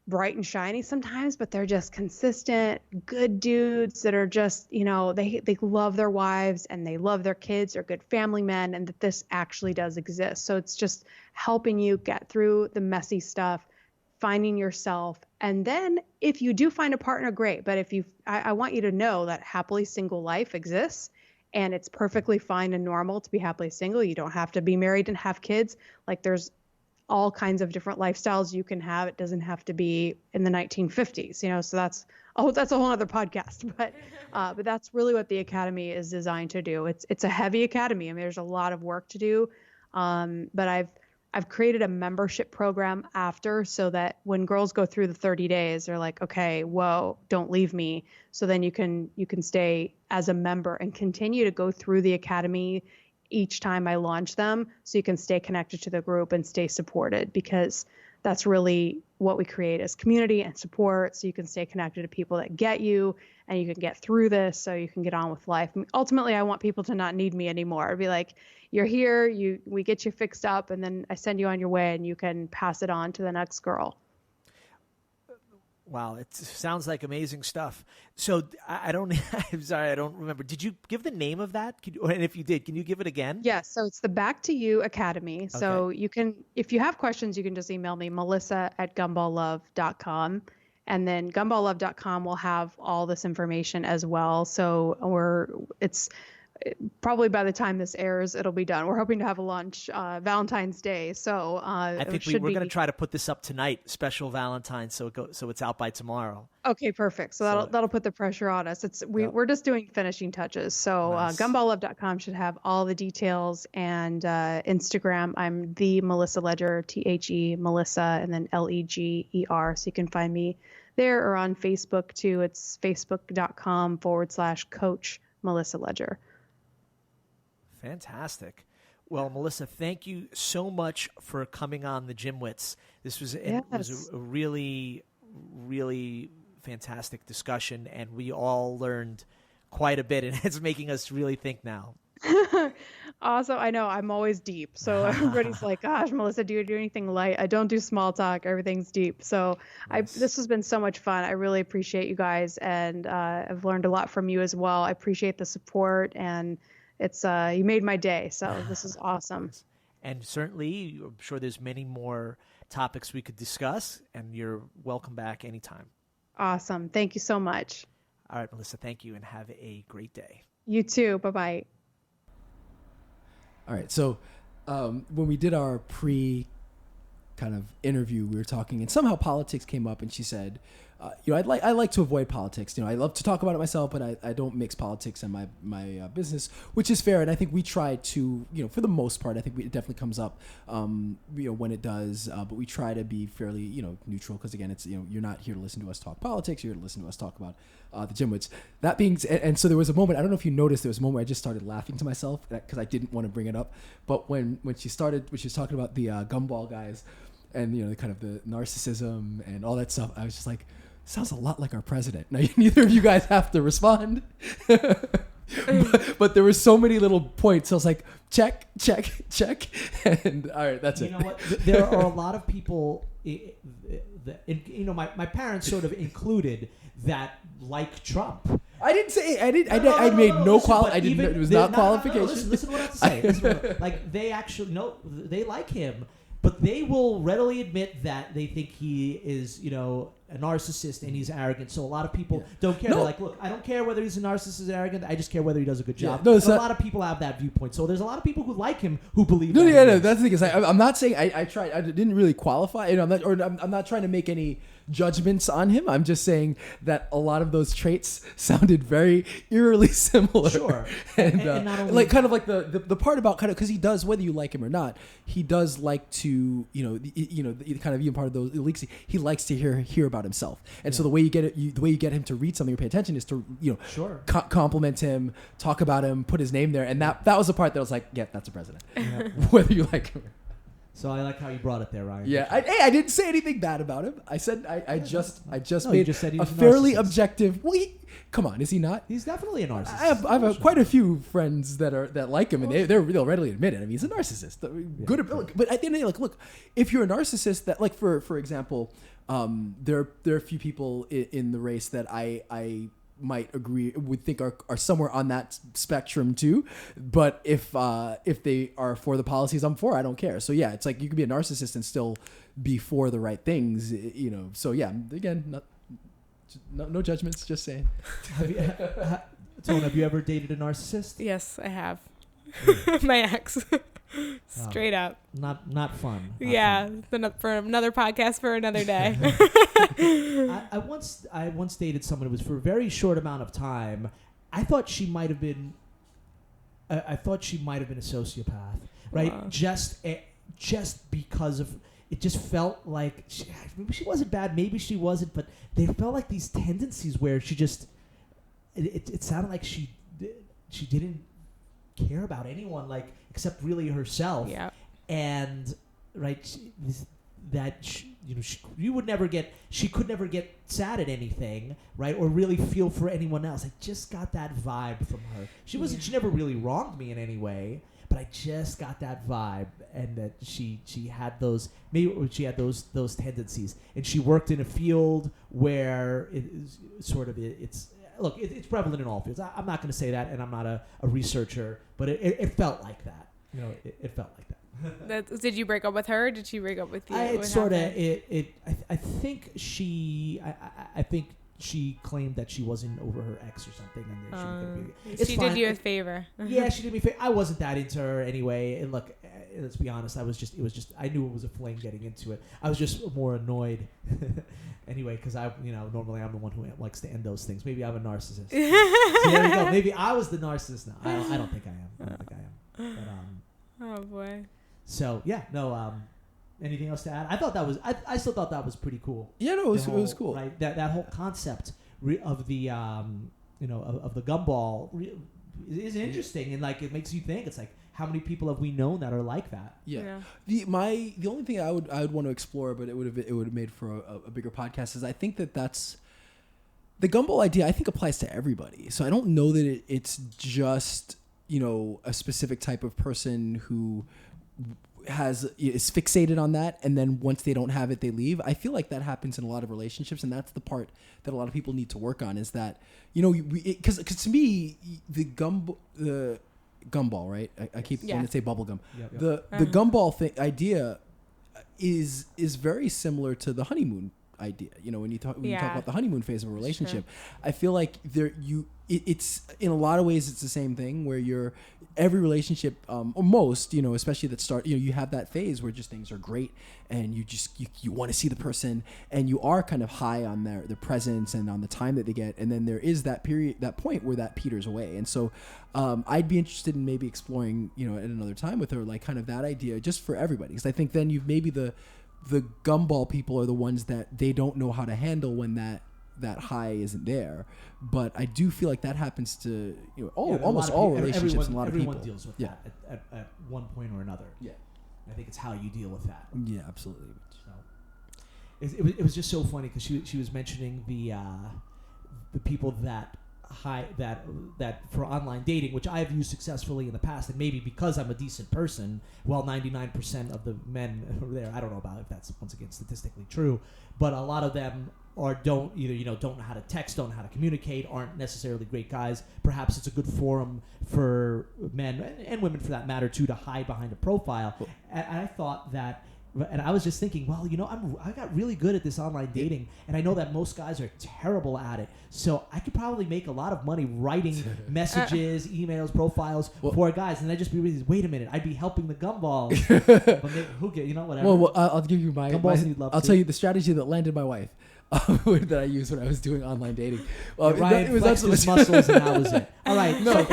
bright and shiny sometimes, but they're just consistent, good dudes that are just, you know, they love their wives and they love their kids, they're good family men, and that this actually does exist. So it's just helping you get through the messy stuff, finding yourself. And then if you do find a partner, great. But I want you to know that happily single life exists and it's perfectly fine and normal to be happily single. You don't have to be married and have kids. Like, there's all kinds of different lifestyles you can have. It doesn't have to be in the 1950s, you know, so that's a whole other podcast, but that's really what the Academy is designed to do. It's a heavy academy. I mean, there's a lot of work to do. But I've created a membership program after, so that when girls go through the 30 days, they're like, okay, whoa, don't leave me. So then you can stay as a member and continue to go through the Academy each time I launch them, so you can stay connected to the group and stay supported, because that's really what we create as community and support, so you can stay connected to people that get you and you can get through this so you can get on with life. I mean, ultimately, I want people to not need me anymore. I'd be like, you're here, we get you fixed up, and then I send you on your way and you can pass it on to the next girl. Wow, it sounds like amazing stuff. So I don't. I'm sorry, I don't remember. Did you give the name of that? And if you did, can you give it again? Yes, so it's the Back to You Academy. So you can, if you have questions, you can just email me, melissa@gumballove.com. And then gumballove.com will have all this information as well. So it's probably by the time this airs, it'll be done. We're hoping to have a launch Valentine's Day. So I think we're going to try to put this up tonight, special Valentine, so it's out by tomorrow. Okay, perfect. So that'll put the pressure on us. We're just doing finishing touches. So nice. Gumballove.com should have all the details, and Instagram, I'm the Melissa Ledger, THE Melissa, and then LEGER. So you can find me there, or on Facebook too. It's facebook.com/coach Melissa Ledger. Fantastic. Well, Melissa, thank you so much for coming on the GymWits. This was a really, really fantastic discussion, and we all learned quite a bit, and it's making us really think now. Awesome. I know I'm always deep. So everybody's like, gosh, Melissa, do you do anything light? I don't do small talk. Everything's deep. So nice. This has been so much fun. I really appreciate you guys. And I've learned a lot from you as well. I appreciate the support, and it's you made my day. So this is awesome. And certainly, I'm sure there's many more topics we could discuss, and you're welcome back anytime. Awesome. Thank you so much. All right, Melissa, thank you, and have a great day. You too. Bye-bye. All right, so when we did our kind of interview, we were talking, and somehow politics came up, and she said, I like to avoid politics. I love to talk about it myself, but I don't mix politics in my business, which is fair. And I think we try to, for the most part, I think it definitely comes up, when it does. But we try to be fairly, neutral, because again, it's you're not here to listen to us talk politics. You're here to listen to us talk about the GymWits. That being, and so there was a moment. I don't know if you noticed, there was a moment where I just started laughing to myself because I didn't want to bring it up. But when she was talking about the Gumball guys, and the kind of the narcissism and all that stuff, I was just like, sounds a lot like our president. Now, neither of you guys have to respond, but there were so many little points. I was like, check, and all right, that's it. You know what? There are a lot of people, my parents sort of included, that like Trump. I didn't say I made no qualification. It was not qualification. Listen to what I have to say. Like they actually they like him. But they will readily admit that they think he is, a narcissist and he's arrogant. So a lot of people don't care. They're like, look, I don't care whether he's a narcissist or arrogant. I just care whether he does a good job. A lot of people have that viewpoint. So there's a lot of people who like him who believe that. No, that's the thing. I'm not saying I tried. I didn't really qualify. I'm not trying to make any judgments on him. I'm just saying that a lot of those traits sounded very eerily similar. Sure. And not only like kind of like the part about kind of, because he does, whether you like him or not, he does like to the kind of even part of those leaks. He likes to hear about himself, and so the way you get him to read something or pay attention is to compliment him, talk about him, put his name there, and that was the part that I was like, yeah, that's a president, whether you like him. So I like how you brought it there, Ryan. Yeah, I didn't say anything bad about him. I said I just said he a was fairly objective. Well, come on, is he not? He's definitely a narcissist. I have quite a few friends that like him, and they'll readily admit it. I mean, he's a narcissist. Good ability, but at the end of the day, look, if you're a narcissist, that like for example, there are a few people in the race that I might would think are somewhere on that spectrum too, but if they are for the policies I'm for, I don't care. So yeah, it's like you can be a narcissist and still be for the right things, so yeah, again, no judgments, just saying. Tone, have you ever dated a narcissist? Yes, I have. My ex. Straight up. Not fun. For another podcast for another day. I once dated someone who was for a very short amount of time. I thought she might have been a sociopath, right? Wow. Just because of it, just felt like maybe she wasn't bad, maybe she wasn't, but they felt like these tendencies where she just it sounded like she didn't care about anyone, like except really herself. Yeah. And right, she could never get sad at anything, right, or really feel for anyone else. I just got that vibe from her. She never really wronged me in any way, but I just got that vibe, and that she had those those tendencies, and she worked in a field where it is sort of it's prevalent in all fields. I'm not going to say that, and I'm not a researcher, but it felt like that. You know, it felt like that. Did you break up with her? Or did she break up with you? I think she claimed that she wasn't over her ex or something, and that she did you a favor. Yeah, she did me a favor. I wasn't that into her anyway. And look, let's be honest. I knew it was a fling getting into it. I was just more annoyed. Anyway, because normally I'm the one who likes to end those things. Maybe I'm a narcissist. So there we go. Maybe I was the narcissist now. I don't think I am. But, oh boy. So yeah, no. Anything else to add? I thought that was. I still thought that was pretty cool. Yeah, no, it was cool. Right, that whole concept of the of the gumball is interesting, and like it makes you think. It's like, how many people have we known that are like that? Yeah. The only thing I would want to explore, but it would have made for a bigger podcast, is I think that's the gumball idea. I think applies to everybody. So I don't know that it's just a specific type of person who is fixated on that, and then once they don't have it, they leave. I feel like that happens in a lot of relationships, and that's the part that a lot of people need to work on. Is that because to me the gumball, right? I keep wanting to say bubblegum. Yep. The gumball idea is very similar to the honeymoon idea. When you talk about the honeymoon phase of a relationship, I feel like it's in a lot of ways it's the same thing, where every relationship, or most, especially that start, you have that phase where just things are great, and you want to see the person, and you are kind of high on their presence and on the time that they get, and then there is that point where that peters away. And so I'd be interested in maybe exploring, at another time with her, like kind of that idea just for everybody, because I think then you've maybe the gumball people are the ones that they don't know how to handle when that high isn't there. But I do feel like that happens to almost all relationships, and a lot of people. Everyone deals with that at one point or another. Yeah, I think it's how you deal with that. Yeah, absolutely. So it was just so funny because she was mentioning the people that for online dating, which I have used successfully in the past, and maybe because I'm a decent person, 99% of the men are there. I don't know about if that's once again statistically true, but a lot of them don't know how to text, don't know how to communicate, aren't necessarily great guys. Perhaps it's a good forum for men and women, for that matter, too, to hide behind a profile. And I thought that. And I was just thinking, well, I got really good at this online dating, and I know that most guys are terrible at it. So I could probably make a lot of money writing messages, emails, profiles for guys, and I'd just be really, wait a minute, I'd be helping the gumballs. But maybe, whatever. Well, I'll give you I'll tell you the strategy that landed my wife. That I used when I was doing online dating. Ryan flexed his muscles, and that was it. All right, no.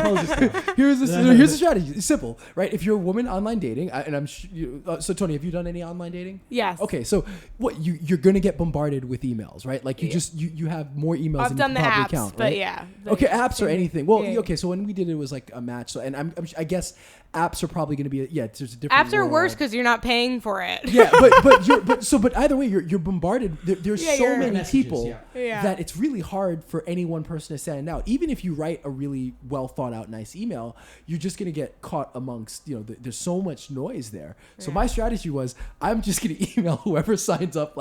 Here's the strategy. It's simple, right? If you're a woman online dating, and I'm so Tony, have you done any online dating? Yes. Okay, so what you're gonna get bombarded with emails, right? Like you have more emails I've than done you the probably apps, count, but right? yeah. Okay, apps or anything. Well, okay, so when we did it was like a match. So, and I guess apps are probably going to be there's a different. Apps are worse because you're not paying for it. Yeah, but either way, you're bombarded. There's so many messages, people that it's really hard for any one person to stand out. Even if you write a really well thought out nice email, you're just going to get caught amongst there's so much noise there. So my strategy was, I'm just going to email whoever signs up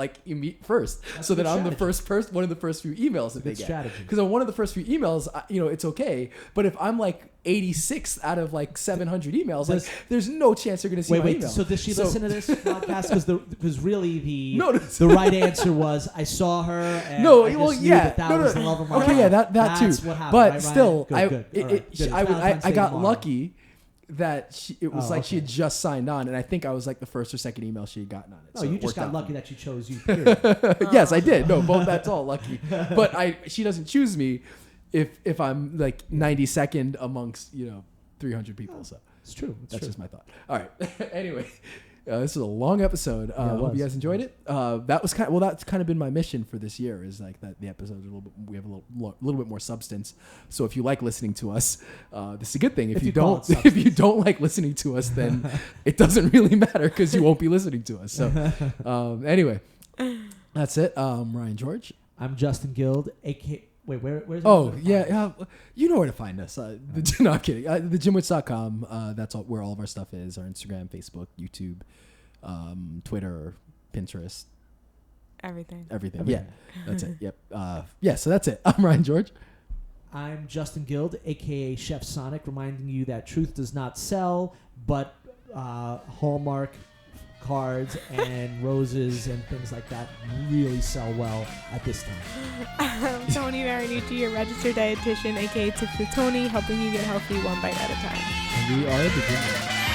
first. That's so that I'm the first person, one of the first few emails that they get. Because on one of the first few emails, it's okay. But if I'm like 86 out of like 700 emails, there's no chance they're going to see my email. So does she listen to this podcast? Because really the right answer was, I saw her and I just knew that was the love of my life. Okay, yeah, that That's too. What happened, but right, still, I got lucky that it was she had just signed on, and I think I was like the first or second email she had gotten on it. No, so you just got lucky that she chose you. Period. Yes, I did. No, both that's all lucky. But she doesn't choose me if I'm like 92nd amongst 300 people. So it's true. That's just my thought. All right. Anyway, this is a long episode. Hope you guys enjoyed it. That's kind of been my mission for this year, is like that the episodes we have a little bit more substance. So if you like listening to us, this is a good thing. If you don't like listening to us, then it doesn't really matter, because you won't be listening to us. So anyway, that's it. Ryan George. I'm Justin Guild, aka Wait, where's Oh, yeah. You know where to find us. No, I'm kidding. Thegymwits.com. That's where all of our stuff is. Our Instagram, Facebook, YouTube, Twitter, Pinterest. Everything. Yeah, that's it. Yep. Yeah, so that's it. I'm Ryan George. I'm Justin Guild, a.k.a. Chef Sonic, reminding you that truth does not sell, but Hallmark cards and roses and things like that really sell well at this time. I'm Tony Marinucci, your registered dietitian, aka Tips with Tony, helping you get healthy one bite at a time. And we are the GymWits.